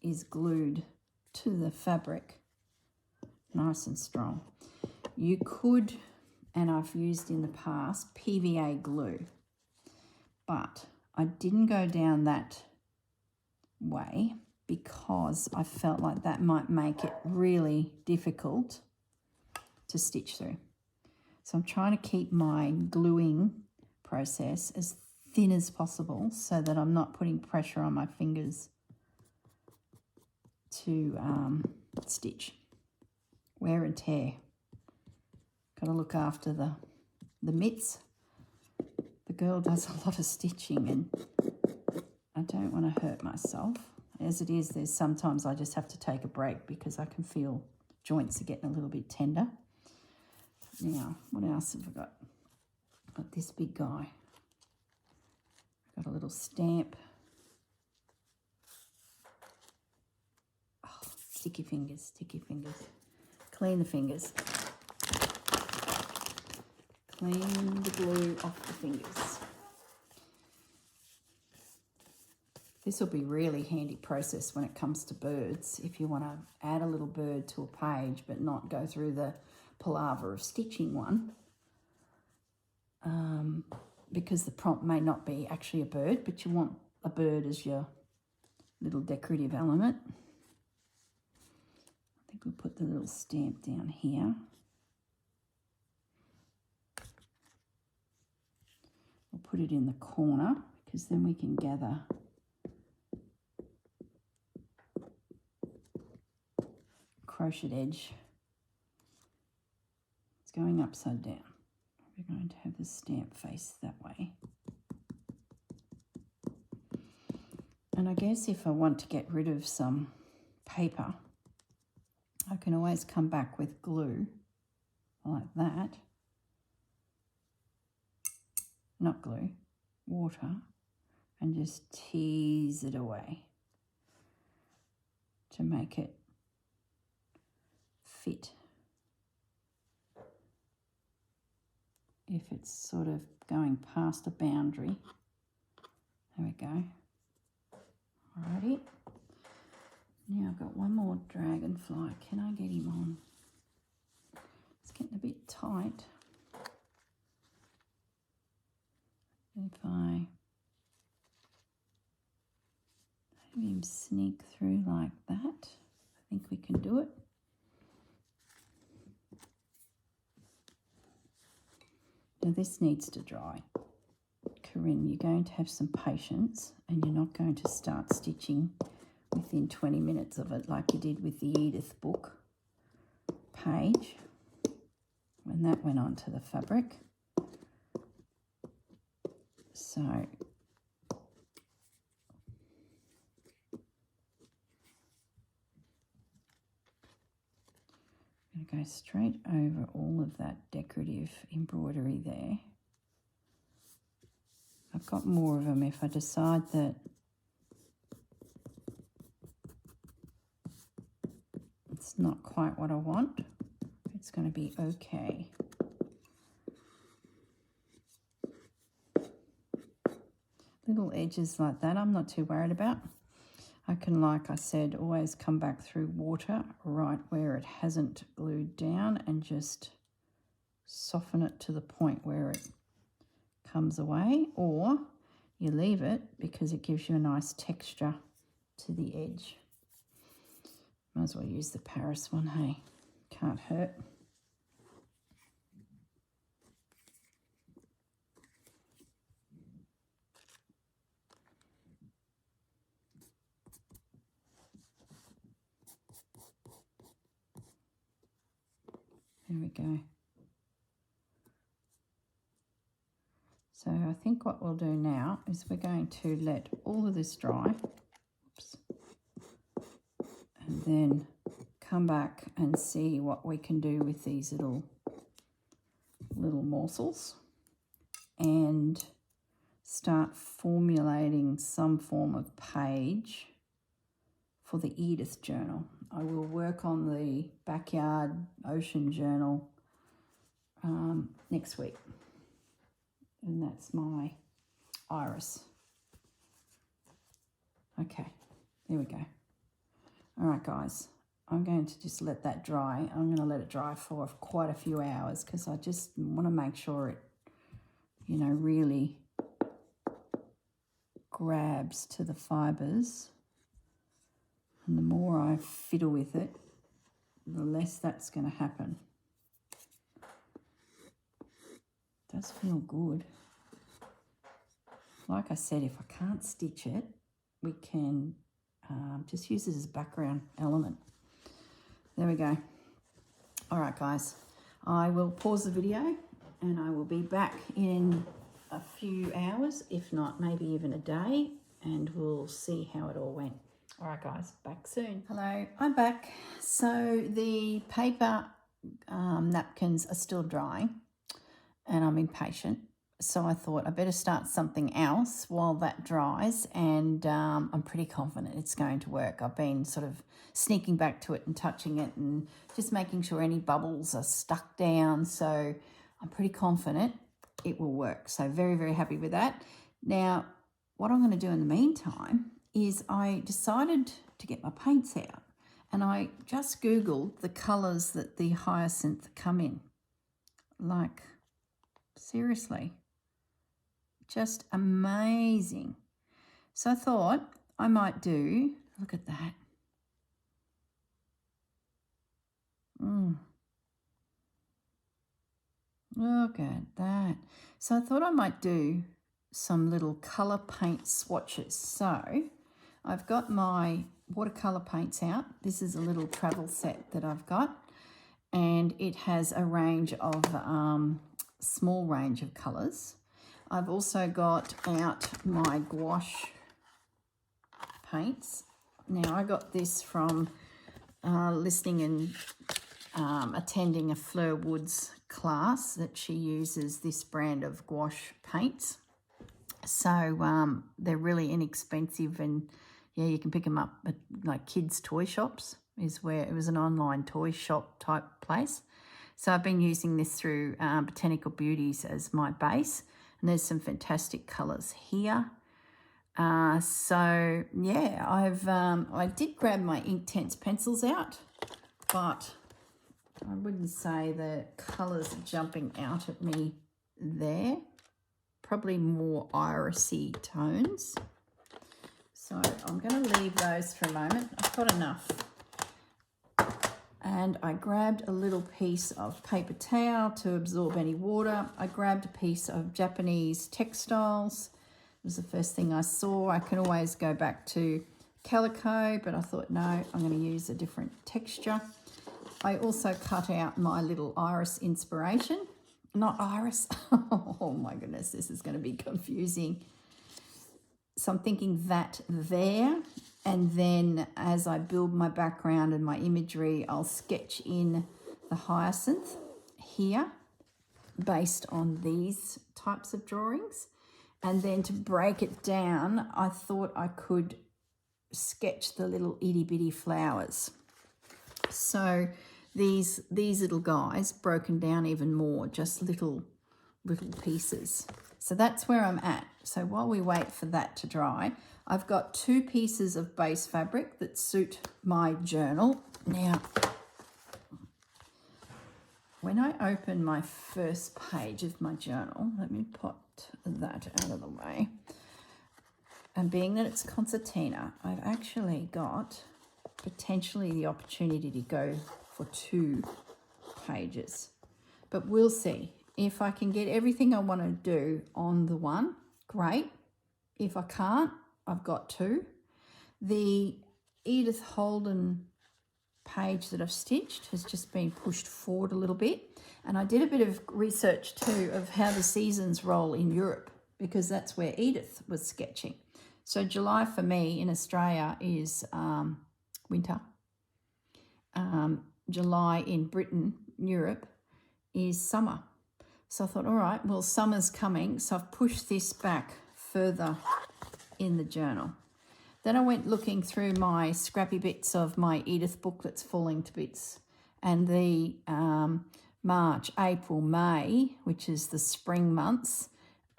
is glued to the fabric nice and strong. You could, and I've used in the past, PVA glue, but I didn't go down that way because I felt like that might make it really difficult to stitch through. So I'm trying to keep my gluing process as thin as possible so that I'm not putting pressure on my fingers to stitch. Wear and tear. Got to look after the mitts. The girl does a lot of stitching and I don't want to hurt myself. As it is, there's sometimes I just have to take a break because I can feel joints are getting a little bit tender. Now, what else have I got? I've got this big guy. I've got a little stamp. Oh, sticky fingers, sticky fingers. Clean the fingers. Clean the glue off the fingers. This will be really handy process when it comes to birds. If you want to add a little bird to a page but not go through the palaver of stitching one, because the prompt may not be actually a bird, but you want a bird as your little decorative element. I think we'll put the little stamp down here. We'll put it in the corner because then we can gather crochet edge. It's going upside down. We're going to have the stamp face that way. And I guess if I want to get rid of some paper, I can always come back with glue like that. Not glue, water, and just tease it away to make it fit. If it's sort of going past a boundary. There we go. Alrighty. Now I've got one more dragonfly. Can I get him on? It's getting a bit tight. If I have him sneak through like that, I think we can do it. Now this needs to dry. Corrine, you're going to have some patience and you're not going to start stitching within 20 minutes of it like you did with the Edith book page when that went onto the fabric. So I'm going to go straight over all of that decorative embroidery there. I've got more of them if I decide that it's not quite what I want. It's going to be okay. Little edges like that I'm not too worried about. I can, like I said, always come back through water right where it hasn't glued down and just soften it to the point where it comes away, or you leave it because it gives you a nice texture to the edge. Might as well use the Paris one, hey? Can't hurt. There we go. So I think what we'll do now is we're going to let all of this dry. Oops. And then come back and see what we can do with these little morsels and start formulating some form of page for the Edith journal. I will work on the backyard ocean journal next week. And that's my iris. Okay, there we go. All right, guys, I'm going to just let that dry. I'm going to let it dry for quite a few hours because I just want to make sure it, you know, really grabs to the fibres. And the more I fiddle with it, the less that's going to happen. Does feel good. Like I said, if I can't stitch it, we can just use it as a background element. There we go. All right, guys, I will pause the video and I will be back in a few hours, if not maybe even a day, and we'll see how it all went. All right, guys, back soon. Hello, I'm back. So the paper napkins are still drying and I'm impatient. So I thought I better start something else while that dries, and I'm pretty confident it's going to work. I've been sort of sneaking back to it and touching it and just making sure any bubbles are stuck down. So I'm pretty confident it will work. So very, very happy with that. Now, what I'm going to do in the meantime is I decided to get my paints out, and I just Googled the colours that the hyacinth come in. Like, seriously, just amazing. So I thought I might do, look at that. Look at that. So I thought I might do some little colour paint swatches. So I've got my watercolour paints out. This is a little travel set that I've got, and it has a range of, small range of colours. I've also got out my gouache paints. Now I got this from listening and attending a Fleur Woods class that she uses this brand of gouache paints. So they're really inexpensive, and yeah, you can pick them up at like kids' toy shops is where it was an online toy shop type place. So I've been using this through Botanical Beauties as my base, and there's some fantastic colours here. So yeah, I did grab my Inktense pencils out, but I wouldn't say the colours are jumping out at me there. Probably more irisy tones. So I'm going to leave those for a moment. I've got enough And I grabbed a little piece of paper towel to absorb any water. I grabbed a piece of Japanese textiles. It was the first thing I saw. I can always go back to calico, but I thought, no, I'm going to use a different texture. I also cut out my little iris inspiration. Not iris. Oh my goodness, this is going to be confusing. So I'm thinking that there, and then as I build my background and my imagery, I'll sketch in the hyacinth here based on these types of drawings. And then to break it down, I thought I could sketch the little itty bitty flowers. So these little guys broken down even more, just little pieces. So that's where I'm at. So while we wait for that to dry, I've got 2 pieces of base fabric that suit my journal. Now, when I open my first page of my journal, let me put that out of the way. And being that it's concertina, I've actually got potentially the opportunity to go for 2 pages. But we'll see. If I can get everything I want to do on the one, great. If I can't, I've got 2. The Edith Holden page that I've stitched has just been pushed forward a little bit. And I did a bit of research too of how the seasons roll in Europe, because that's where Edith was sketching. So July for me in Australia is winter. July in Britain, Europe, is summer. So I thought, all right, well, summer's coming. So I've pushed this back further in the journal. Then I went looking through my scrappy bits of my Edith book that's falling to bits. And the March, April, May, which is the spring months,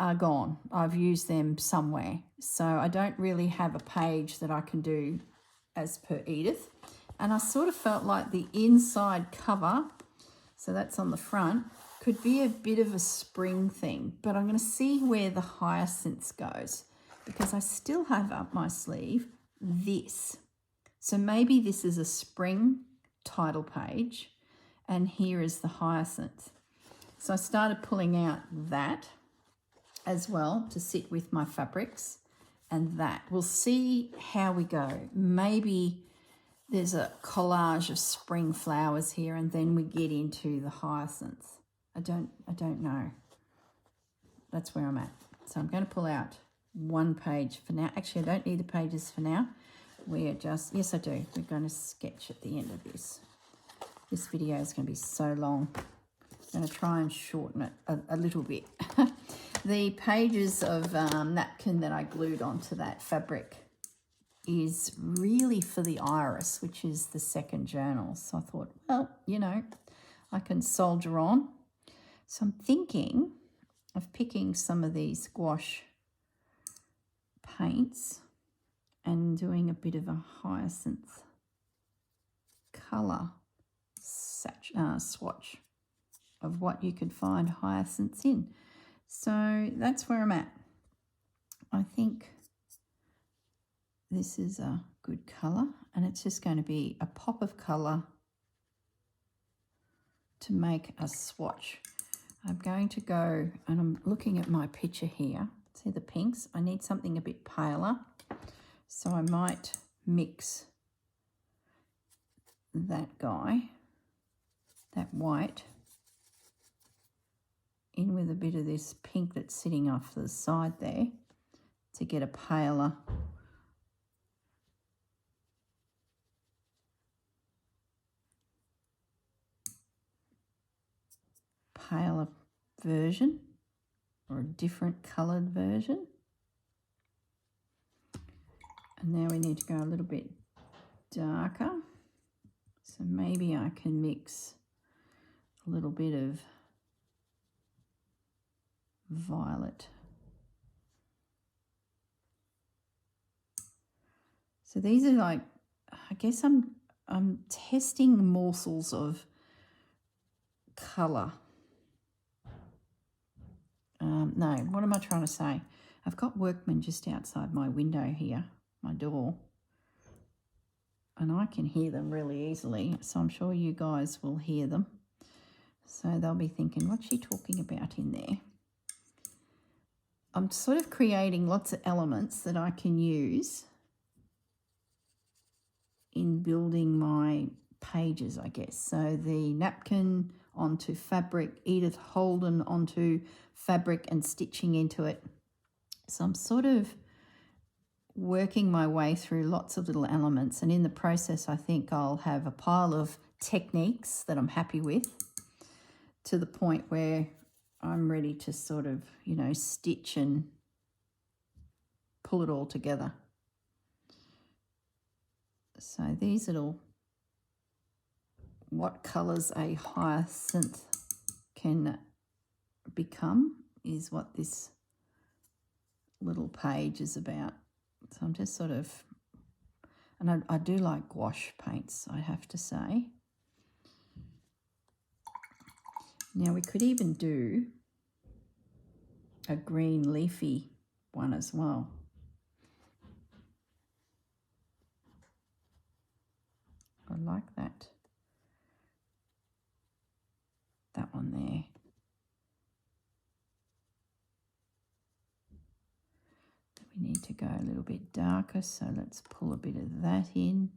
are gone. I've used them somewhere. So I don't really have a page that I can do as per Edith. And I sort of felt like the inside cover, so that's on the front, could be a bit of a spring thing. But I'm going to see where the hyacinths goes, because I still have up my sleeve this. So maybe this is a spring title page, and here is the hyacinth. So I started pulling out that as well to sit with my fabrics, and that. We'll see how we go. Maybe there's a collage of spring flowers here, and then we get into the hyacinths. I don't know. That's where I'm at. So I'm going to pull out 1 page for now. Actually, I don't need the pages for now. We're just, yes I do. We're going to sketch at the end of this. This video is going to be so long. I'm going to try and shorten it a little bit. The pages of napkin that I glued onto that fabric is really for the iris, which is the second journal. So I thought, well, you know, I can soldier on. So I'm thinking of picking some of these gouache paints and doing a bit of a hyacinth colour swatch of what you could find hyacinths in. So that's where I'm at. I think this is a good colour, and it's just going to be a pop of colour to make a swatch. I'm going to go, and I'm looking at my picture here. See the pinks? I need something a bit paler. So I might mix that guy, that white, in with a bit of this pink that's sitting off to the side there to get a paler version, or a different coloured version. And now we need to go a little bit darker. So maybe I can mix a little bit of violet. So these are like, I guess I'm testing morsels of colour. No, what am I trying to say? I've got workmen just outside my window here, my door. and I can hear them really easily, so I'm sure you guys will hear them. So they'll be thinking, what's she talking about in there? I'm sort of creating lots of elements that I can use in building my pages, I guess. So the napkin onto fabric, Edith Holden onto fabric and stitching into it. So I'm sort of working my way through lots of little elements, and in the process I think I'll have a pile of techniques that I'm happy with to the point where I'm ready to sort of, you know, stitch and pull it all together. So these little, what colours a hyacinth can become is what this little page is about. So I'm just sort of, and I do like gouache paints, I have to say. Now we could even do a green leafy one as well. I like that. That one there. We need to go a little bit darker, so let's pull a bit of that in.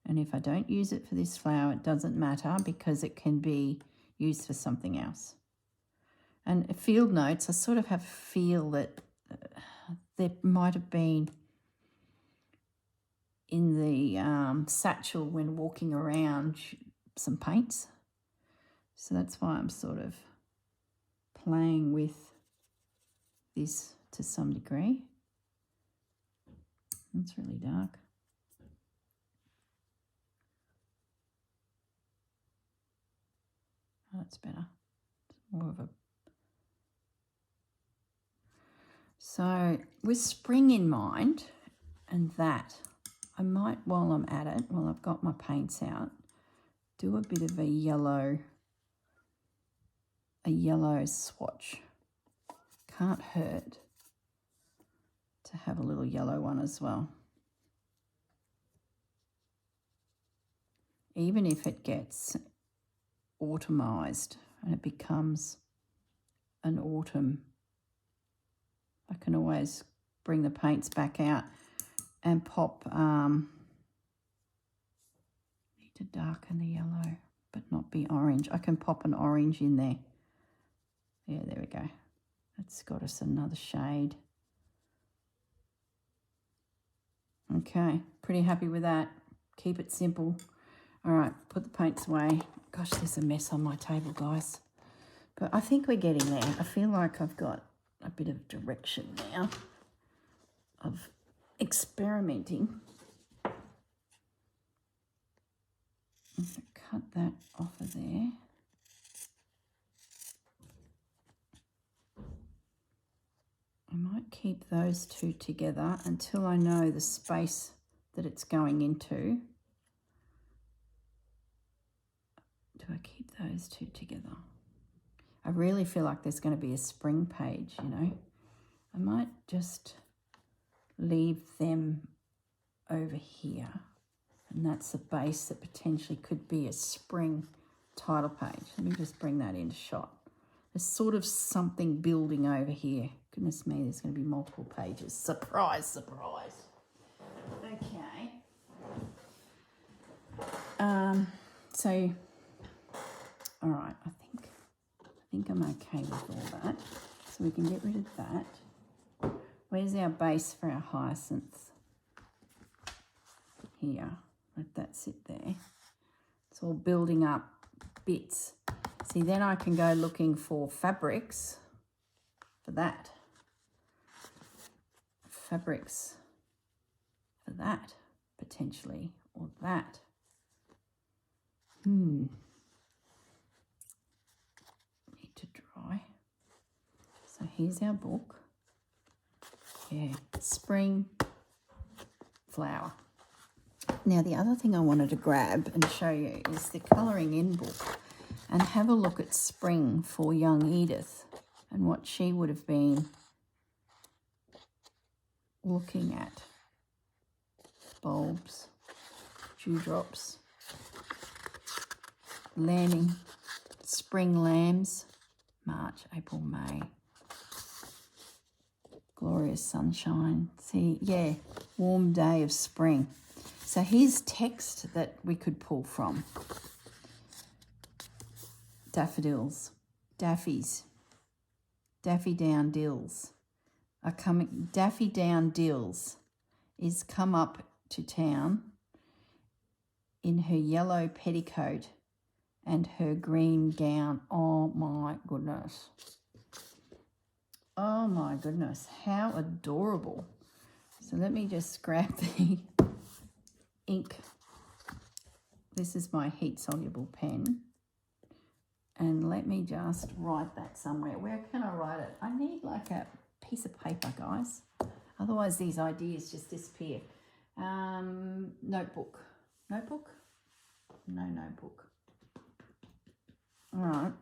And if I don't use it for this flower, it doesn't matter because it can be used for something else. And field notes, I sort of have a feel that there might have been in the satchel when walking around some paints. So that's why I'm sort of playing with this to some degree. It's really dark. Oh, that's better. It's more of a... So with spring in mind and that, I might, while I'm at it, while I've got my paints out, do a bit of a yellow swatch. Can't hurt to have a little yellow one as well. Even if it gets autumnized and it becomes an autumn, I can always bring the paints back out and pop, need to darken the yellow but not be orange. I can pop an orange in there. Yeah, there we go. That's got us another shade. Okay, pretty happy with that. Keep it simple. All right, put the paints away. Gosh, there's a mess on my table, guys. But I think we're getting there. I feel like I've got a bit of direction now of experimenting. Cut that off of there. I might keep those two together until I know the space that it's going into. Do I keep those two together? I really feel like there's going to be a spring page, you know. I might just leave them over here. And that's the base that potentially could be a spring title page. Let me just bring that into shot. There's sort of something building over here. Goodness me, there's going to be multiple pages. Surprise, surprise. Okay. So, all right, I think I'm okay with all that. So we can get rid of that. Where's our base for our hyacinth? Here. Let that sit there. It's all building up bits. See, then I can go looking for fabrics for that. Fabrics for that, potentially, or that. Need to dry. So here's our book. Yeah, spring flower. Now, the other thing I wanted to grab and show you is the colouring in book and have a look at spring for young Edith and what she would have been looking at. bulbs, dewdrops, lambing, spring lambs, March, April, May, glorious sunshine. See, yeah, warm day of spring. So here's text that we could pull from. Daffodils, daffies, daffy down dills are coming. Daffy down dills is come up to town in her yellow petticoat and her green gown. Oh my goodness. Oh my goodness, how adorable. So let me just grab the ink. This is my heat soluble pen. And let me just write that somewhere. Where can I write it? I need like a piece of paper, guys. Otherwise these ideas just disappear. Notebook. Notebook? No notebook. All right.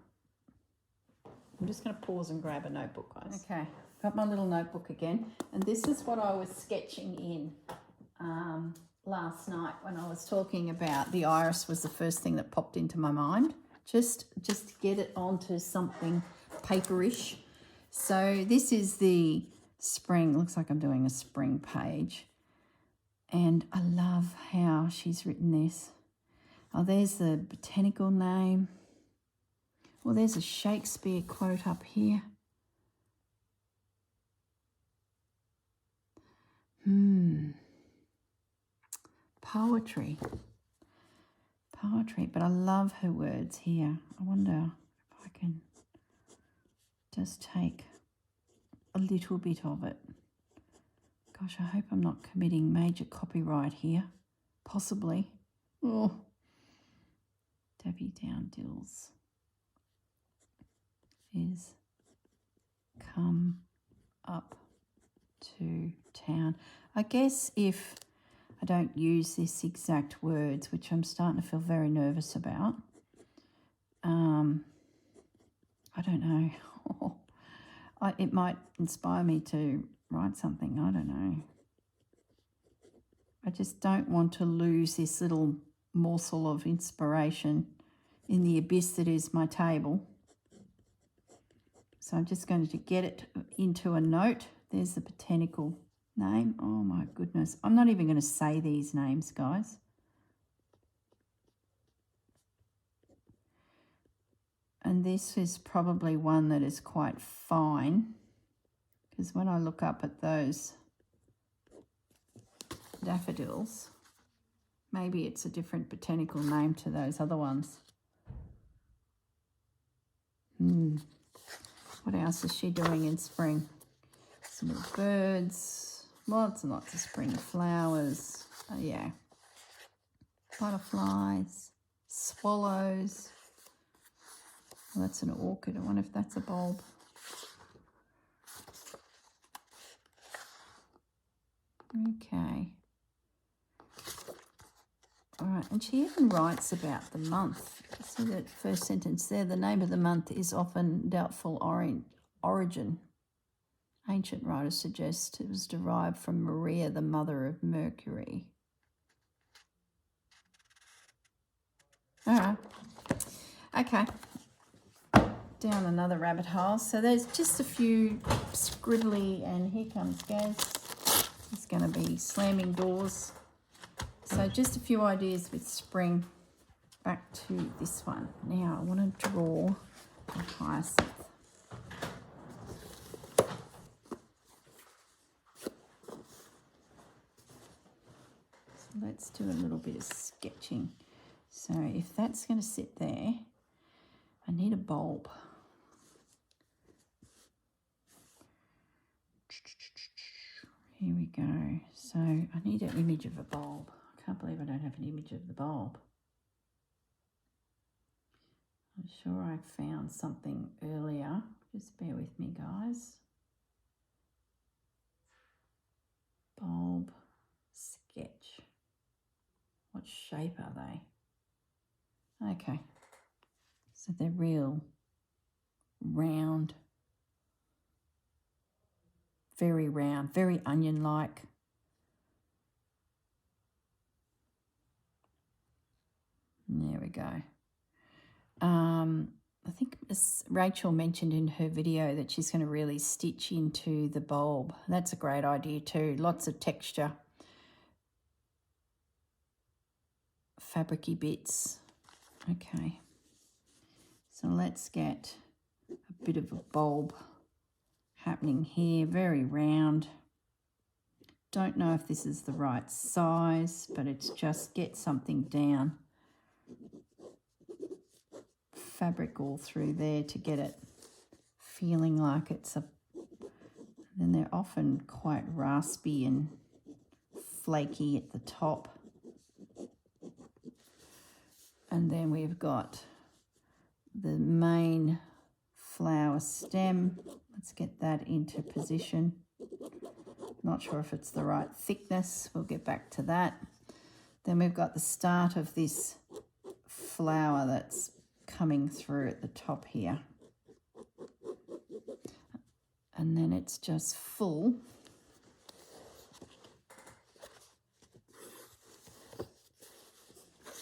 I'm just going to pause and grab a notebook, guys. Okay, got my little notebook again. And this is what I was sketching in last night when I was talking about the iris was the first thing that popped into my mind. Just to get it onto something paperish. So this is the spring. Looks like I'm doing a spring page. And I love how she's written this. Oh, there's the botanical name. Well, there's a Shakespeare quote up here. Poetry. Poetry, but I love her words here. I wonder if I can just take a little bit of it. Gosh, I hope I'm not committing major copyright here. Possibly. Oh. Daffy down dills is come up to town. I guess if I don't use this exact words, which I'm starting to feel very nervous about. I don't know. It might inspire me to write something. I don't know. I just don't want to lose this little morsel of inspiration in the abyss that is my table. So I'm just going to get it into a note. There's the botanical name. Oh my goodness. I'm not even going to say these names, guys. And this is probably one that is quite fine, because when I look up at those daffodils, maybe it's a different botanical name to those other ones. What else is she doing in spring? Some little birds, lots and lots of spring flowers. Oh yeah. Butterflies, swallows. Well, that's an orchid. I wonder if that's a bulb. Okay. All right, and she even writes about the month. See that first sentence there? The name of the month is often doubtful origin. Ancient writers suggest it was derived from Maria, the mother of Mercury. All right. Okay. Down another rabbit hole. So there's just a few scribbly, and here comes Gaz. He's going to be slamming doors. So just a few ideas with spring. Back to this one. Now I want to draw a hyacinth. So let's do a little bit of sketching. So if that's going to sit there, I need a bulb. Here we go. So I need an image of a bulb. I can't believe I don't have an image of the bulb. I'm sure I found something earlier. Just bear with me, guys. Bulb sketch. What shape are they? Okay. So they're real round. Very round, very onion-like. go. I think Rachel mentioned in her video that she's going to really stitch into the bulb. That's a great idea too. Lots of texture. Fabricy bits. Okay. So let's get a bit of a bulb happening here. Very round. Don't know if this is the right size, but it's just get something down. Fabric all through there to get it feeling like it's a... Then they're often quite raspy and flaky at the top. And then we've got the main flower stem. Let's get that into position. Not sure if it's the right thickness. We'll get back to that. Then we've got the start of this flower that's coming through at the top here. And then it's just full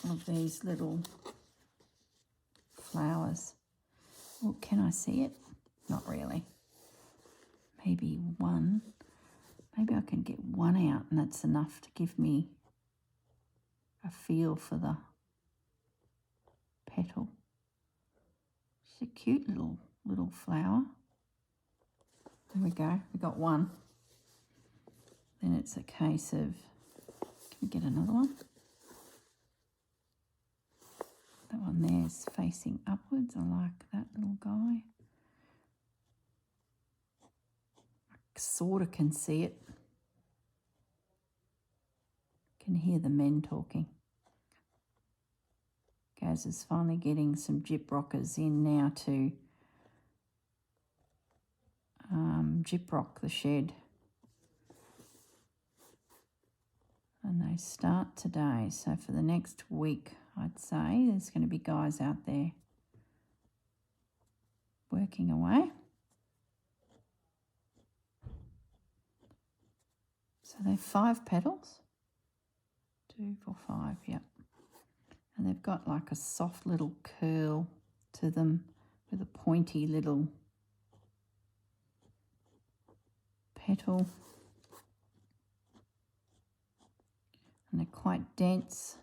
of these little flowers. Oh, can I see it? Not really. Maybe one. Maybe I can get one out and that's enough to give me a feel for the petal. It's a cute little flower. There we go. We got one. Then it's a case of, can we get another one? That one there is facing upwards. I like that little guy. I sort of can see it. Can hear the men talking. Gaz is finally getting some gyprockers in now to gyprock the shed. And they start today. So for the next week, I'd say there's going to be guys out there working away. So they're 5 petals. 2, 4, 5, yep. And they've got like a soft little curl to them with a pointy little petal. And they're quite dense.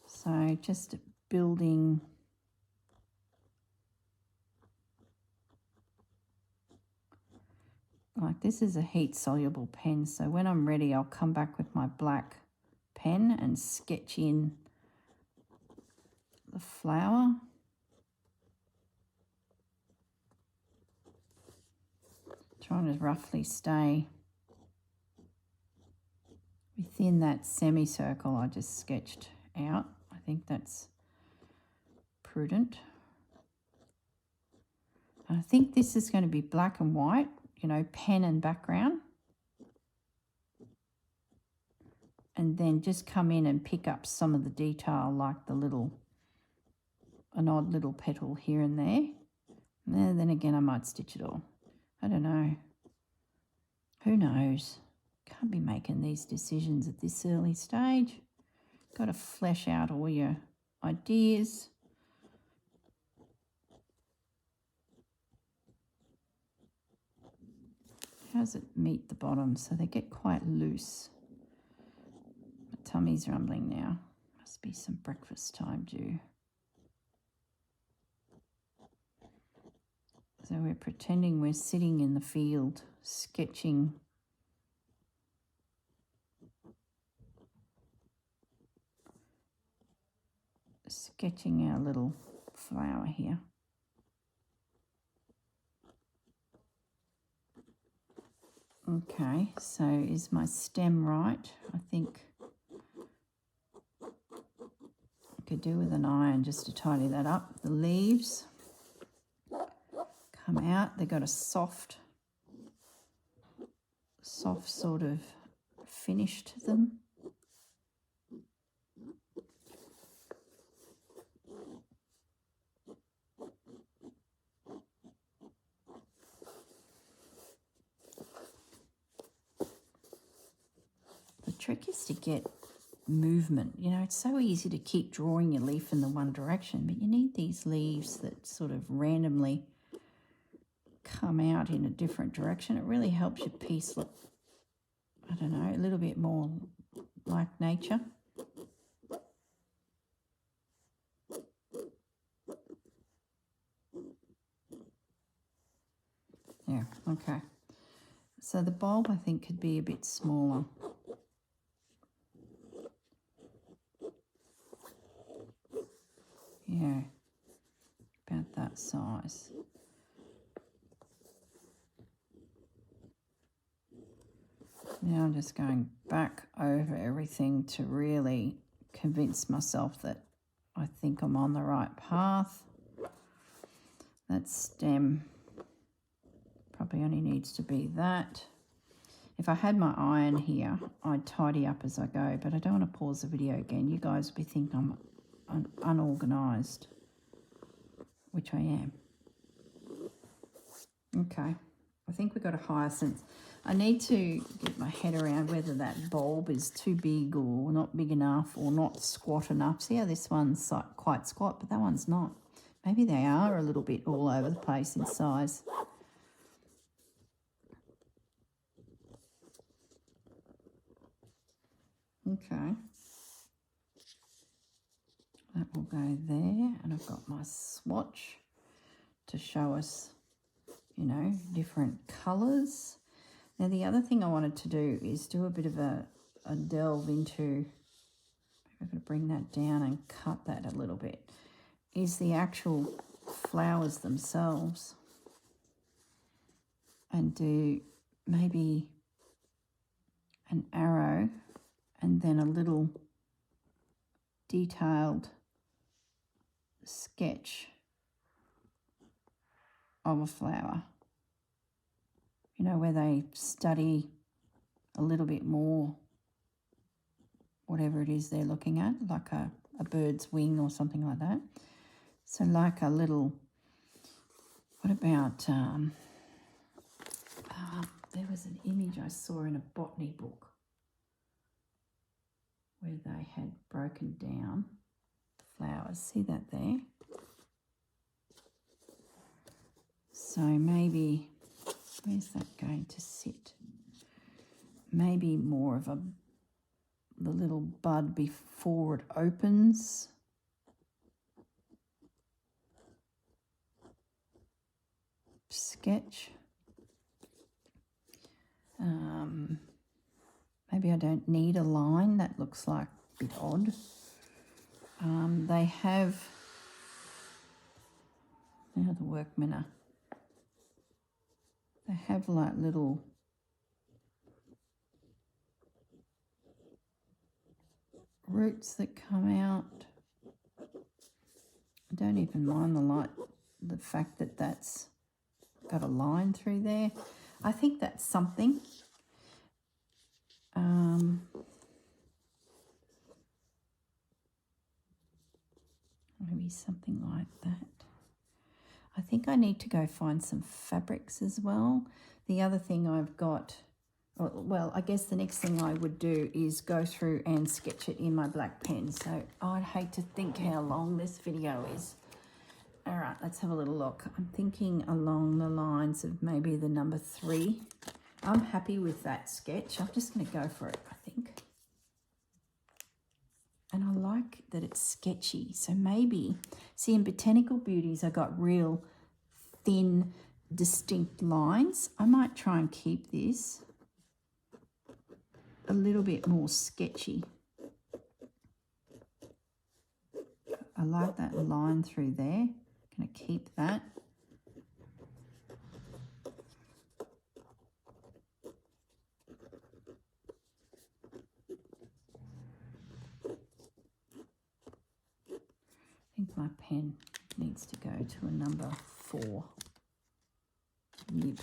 So just building like this is a heat soluble pen. So when I'm ready, I'll come back with my black pen and sketch in the flower. Trying to roughly stay within that semicircle I just sketched out. I think that's prudent. And I think this is going to be black and white, you know, pen and background. And then just come in and pick up some of the detail like an odd little petal here and there. And then again, I might stitch it all. I don't know. Who knows? Can't be making these decisions at this early stage. Got to flesh out all your ideas. How does it meet the bottom? So they get quite loose. My tummy's rumbling now. Must be some breakfast time due. So we're pretending we're sitting in the field, sketching our little flower here. Okay, so is my stem right? I think I could do with an iron just to tidy that up. The leaves come out. They've got a soft sort of finish to them. The trick is to get movement. You know, it's so easy to keep drawing your leaf in the one direction, but you need these leaves that sort of randomly come out in a different direction. It really helps your piece look, I don't know, a little bit more like nature. Yeah, okay. So the bulb, I think, could be a bit smaller. Yeah, about that size. Now I'm just going back over everything to really convince myself that I think I'm on the right path. That stem probably only needs to be that. If I had my iron here, I'd tidy up as I go, but I don't want to pause the video again. You guys will be thinking I'm unorganised, which I am. Okay, I think we've got a hyacinth. I need to get my head around whether that bulb is too big or not big enough or not squat enough. See how this one's quite squat, but that one's not. Maybe they are a little bit all over the place in size. Okay. That will go there, and I've got my swatch to show us, you know, different colours. Now the other thing I wanted to do is do a bit of a delve into, maybe I'm going to bring that down and cut that a little bit, is the actual flowers themselves, and do maybe an arrow and then a little detailed sketch of a flower, you know, where they study a little bit more whatever it is they're looking at, like a bird's wing or something like that. So like a little, what about, there was an image I saw in a botany book where they had broken down the flowers. See that there? So maybe, where's that going to sit? Maybe more of the little bud before it opens. Sketch. Maybe I don't need a line. That looks like a bit odd. They have, now the workmen are, they have like little roots that come out. I don't even mind the fact that that's got a line through there. I think that's something. Maybe something like that. I think I need to go find some fabrics as well. The other thing I've got, well, I guess the next thing I would do is go through and sketch it in my black pen. So I'd hate to think how long this video is. All right, let's have a little look. I'm thinking along the lines of maybe the number 3. I'm happy with that sketch. I'm just going to go for it, I think. And I like that it's sketchy. So maybe, see, in Botanical Beauties, I got real thin, distinct lines. I might try and keep this a little bit more sketchy. I like that line through there. Going to keep that. I think my pen needs to go to a number 4 nib.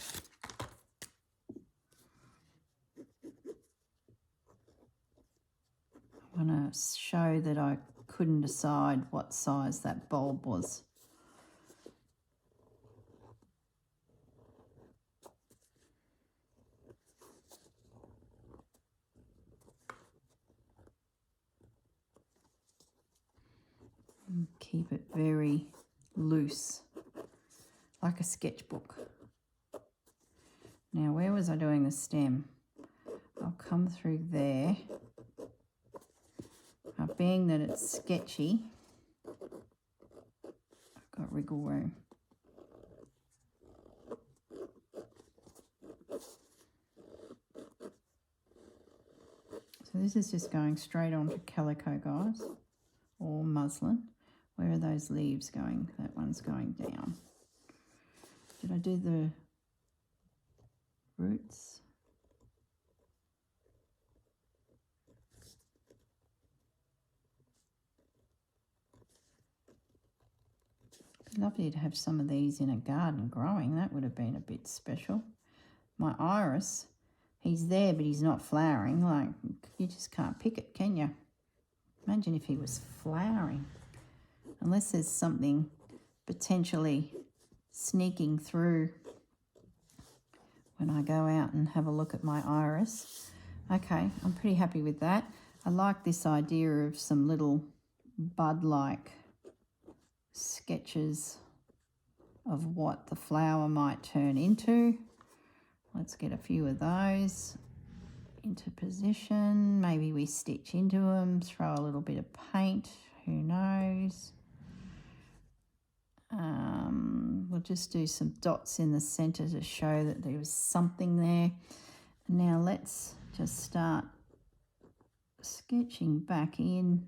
I want to show that I couldn't decide what size that bulb was. keep it very loose, like a sketchbook. Now, where was I doing the stem? I'll come through there. Now, being that it's sketchy, I've got wriggle room. So this is just going straight onto calico, guys, or muslin. Where are those leaves going? That one's going down. Did I do the roots? It'd be lovely to have some of these in a garden growing. That would have been a bit special. My iris, he's there, but he's not flowering. Like, you just can't pick it, can you? Imagine if he was flowering. Unless there's something potentially sneaking through when I go out and have a look at my iris. Okay, I'm pretty happy with that. I like this idea of some little bud-like sketches of what the flower might turn into. Let's get a few of those into position. Maybe we stitch into them, throw a little bit of paint, who knows. We'll just do some dots in the centre to show that there was something there. Now let's just start sketching back in.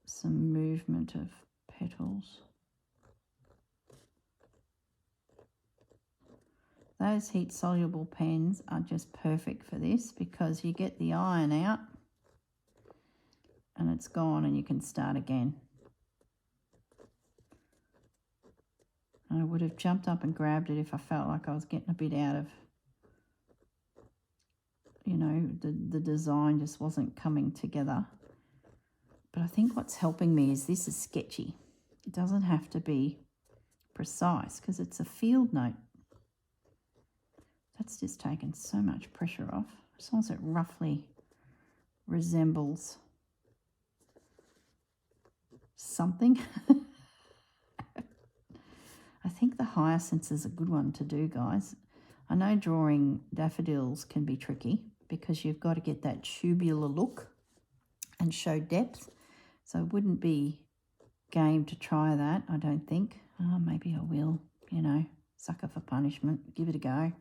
Some movement of petals. Those heat soluble pens are just perfect for this because you get the iron out and it's gone and you can start again. I would have jumped up and grabbed it if I felt like I was getting a bit out of, you know, the design just wasn't coming together. But I think what's helping me is this is sketchy. It doesn't have to be precise because it's a field note. That's just taken so much pressure off. As long as it roughly resembles something. I think the hyacinths is a good one to do, guys. I know drawing daffodils can be tricky because you've got to get that tubular look and show depth. So it wouldn't be game to try that, I don't think. Oh, maybe I will, you know, sucker for punishment. Give it a go.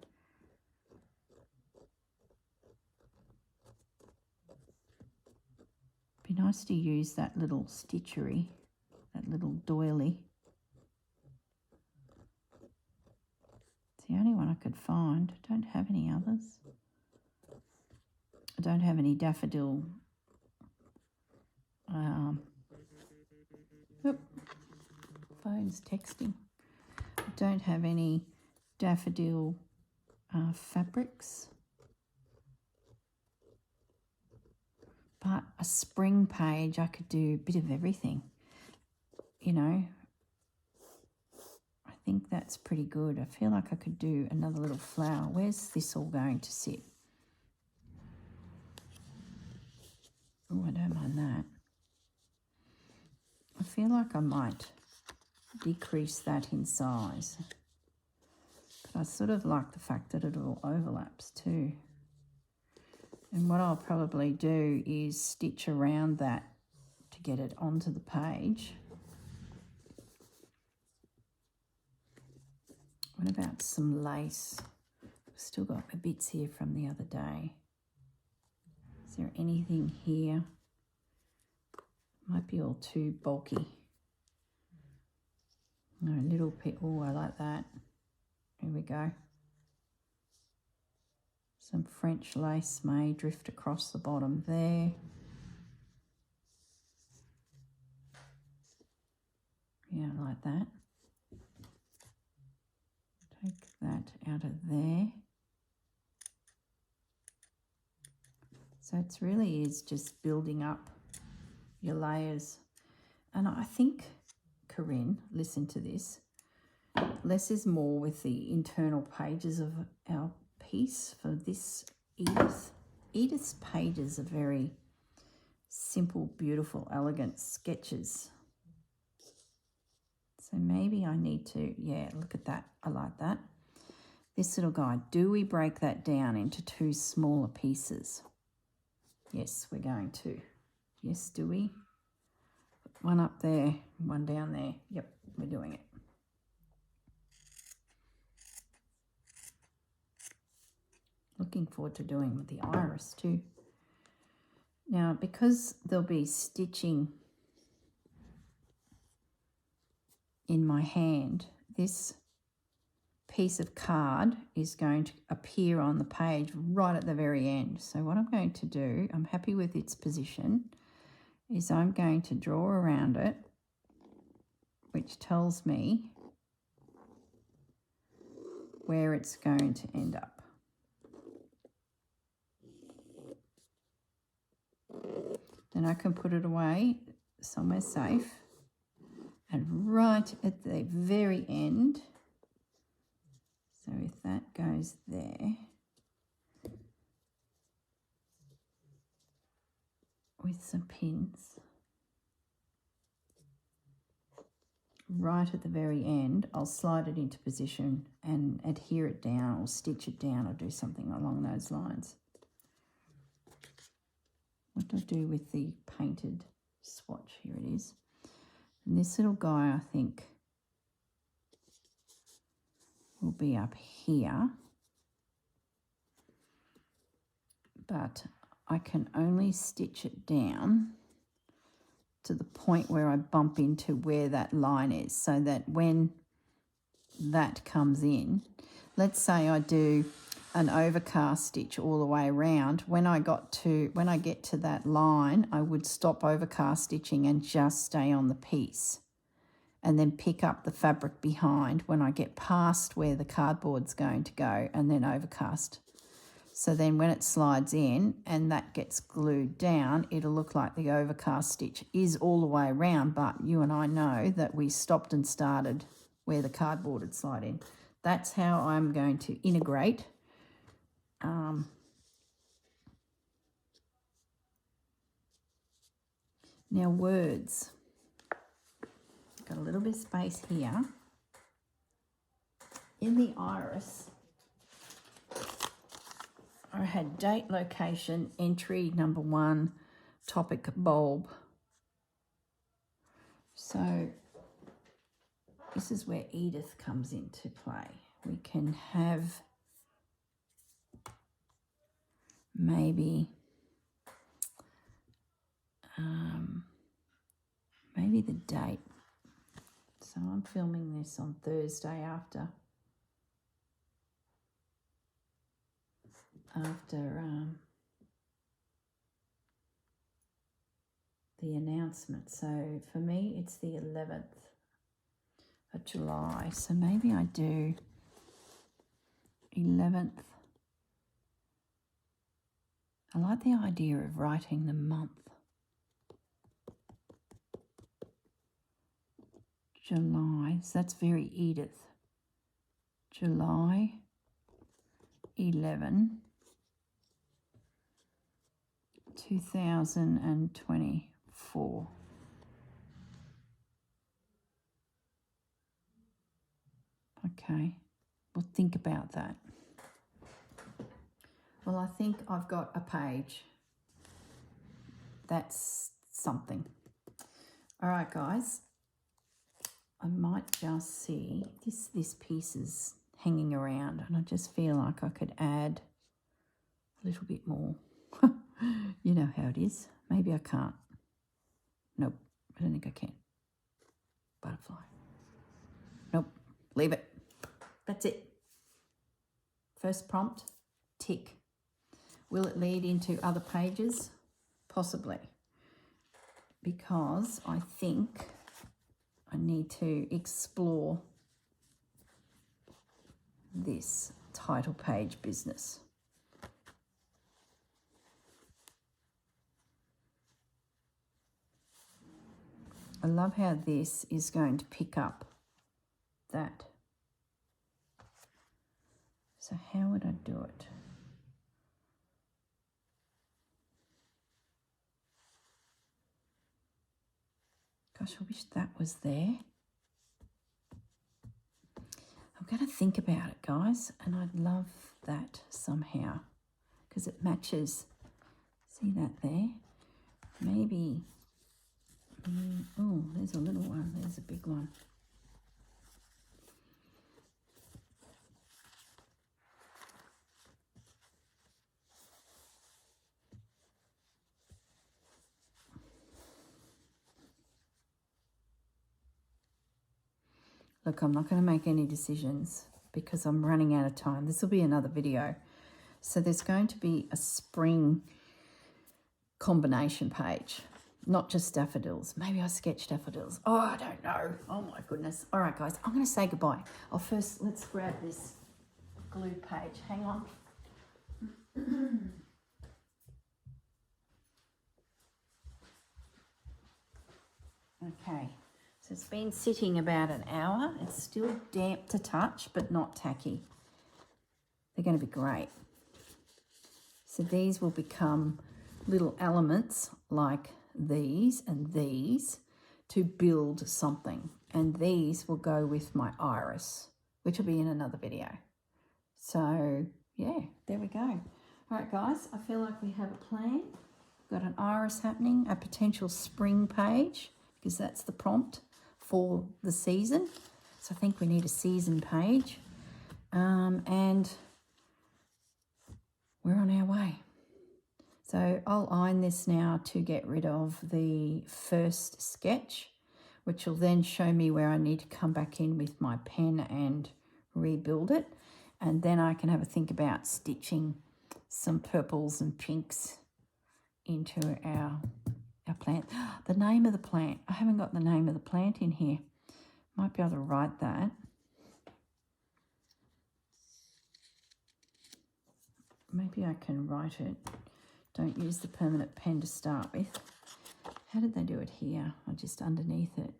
Be nice to use that little stitchery, that little doily. It's the only one I could find. I don't have any others. I don't have any daffodil. Phone's texting. I don't have any daffodil fabrics. But a spring page, I could do a bit of everything. You know, I think that's pretty good. I feel like I could do another little flower. Where's this all going to sit? Oh, I don't mind that. I feel like I might decrease that in size. But I sort of like the fact that it all overlaps too. And what I'll probably do is stitch around that to get it onto the page. What about some lace? I've still got my bits here from the other day. Is there anything here? Might be all too bulky. No, a little bit. Oh, I like that. Here we go. Some French lace may drift across the bottom there. Yeah, I like that. Take that out of there. So it really is just building up your layers. And I think, Corrine, listen to this. Less is more with the internal pages of our piece for this Edith. Edith's pages are very simple, beautiful, elegant sketches. So maybe I need to, yeah, look at that. I like that. This little guy, do we break that down into 2 smaller pieces? Yes, we're going to. Yes, do we? One up there, one down there. Yep, we're doing it. Looking forward to doing with the iris too. Now, because there'll be stitching in my hand, this piece of card is going to appear on the page right at the very end. So what I'm going to do, I'm happy with its position, is I'm going to draw around it, which tells me where it's going to end up. Then I can put it away somewhere safe, and right at the very end, so if that goes there, with some pins, right at the very end, I'll slide it into position and adhere it down or stitch it down or do something along those lines. What do I do with the painted swatch? Here it is. And this little guy, I think, will be up here. But I can only stitch it down to the point where I bump into where that line is, so that when that comes in, let's say I do an overcast stitch all the way around, when I get to that line, I would stop overcast stitching and just stay on the piece and then pick up the fabric behind when I get past where the cardboard's going to go, and then overcast. So then when it slides in and that gets glued down, it'll look like the overcast stitch is all the way around, but you and I know that we stopped and started where the cardboard would slide in. That's how I'm going to integrate now words. Got a little bit of space here. In the iris, I had date, location, entry number 1, topic bulb. So this is where Edith comes into play. We can have maybe the date. So I'm filming this on Thursday after the announcement. So for me, it's the 11th of July. So maybe I do 11th. I like the idea of writing the month. July, so that's very Edith. July 11, 2024. Okay, we'll think about that. Well, I think I've got a page. That's something. All right, guys. I might just see, this piece is hanging around and I just feel like I could add a little bit more. You know how it is. Maybe I can't. Nope, I don't think I can. Butterfly. Nope, leave it. That's it. First prompt, tick. Will it lead into other pages? Possibly. Because I think I need to explore this title page business. I love how this is going to pick up that. So how would I do it? Gosh, I wish that was there. I'm going to think about it, guys, and I'd love that somehow because it matches. See that there? Maybe, oh, there's a little one, there's a big one. Look, I'm not going to make any decisions because I'm running out of time. This will be another video. So there's going to be a spring combination page, not just daffodils. Maybe I sketch daffodils. Oh, I don't know. Oh my goodness. All right, guys, I'm going to say goodbye. Oh, first, let's grab this glue page. Hang on. Okay. So it's been sitting about an hour. It's still damp to touch, but not tacky. They're going to be great. So these will become little elements like these and these to build something. And these will go with my iris, which will be in another video. So yeah, there we go. All right, guys, I feel like we have a plan. We've got an iris happening, a potential spring page, because that's the prompt for the season. So I think we need a season page. And we're on our way. So I'll iron this now to get rid of the first sketch, which will then show me where I need to come back in with my pen and rebuild it. And then I can have a think about stitching some purples and pinks into our plant. The name of the plant. I haven't got the name of the plant in here. Might be able to write that. Maybe I can write it. Don't use the permanent pen to start with. How did they do it here? Or just underneath it?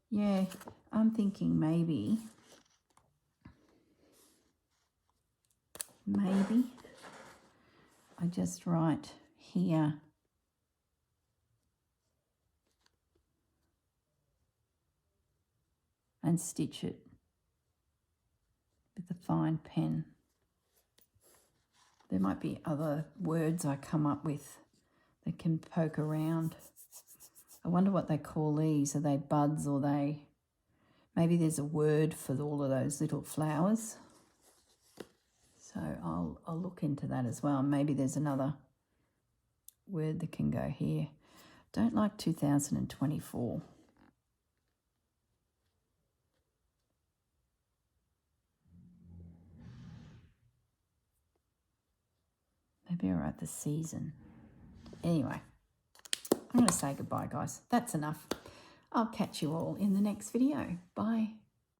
Yeah, I'm thinking maybe I just write here and stitch it with a fine pen. There might be other words I come up with that can poke around. I wonder what they call these. Are they buds or they... Maybe there's a word for all of those little flowers. So I'll look into that as well. Maybe there's another word that can go here. Don't like 2024. Maybe I'll write the season. Anyway, I'm going to say goodbye, guys. That's enough. I'll catch you all in the next video. Bye.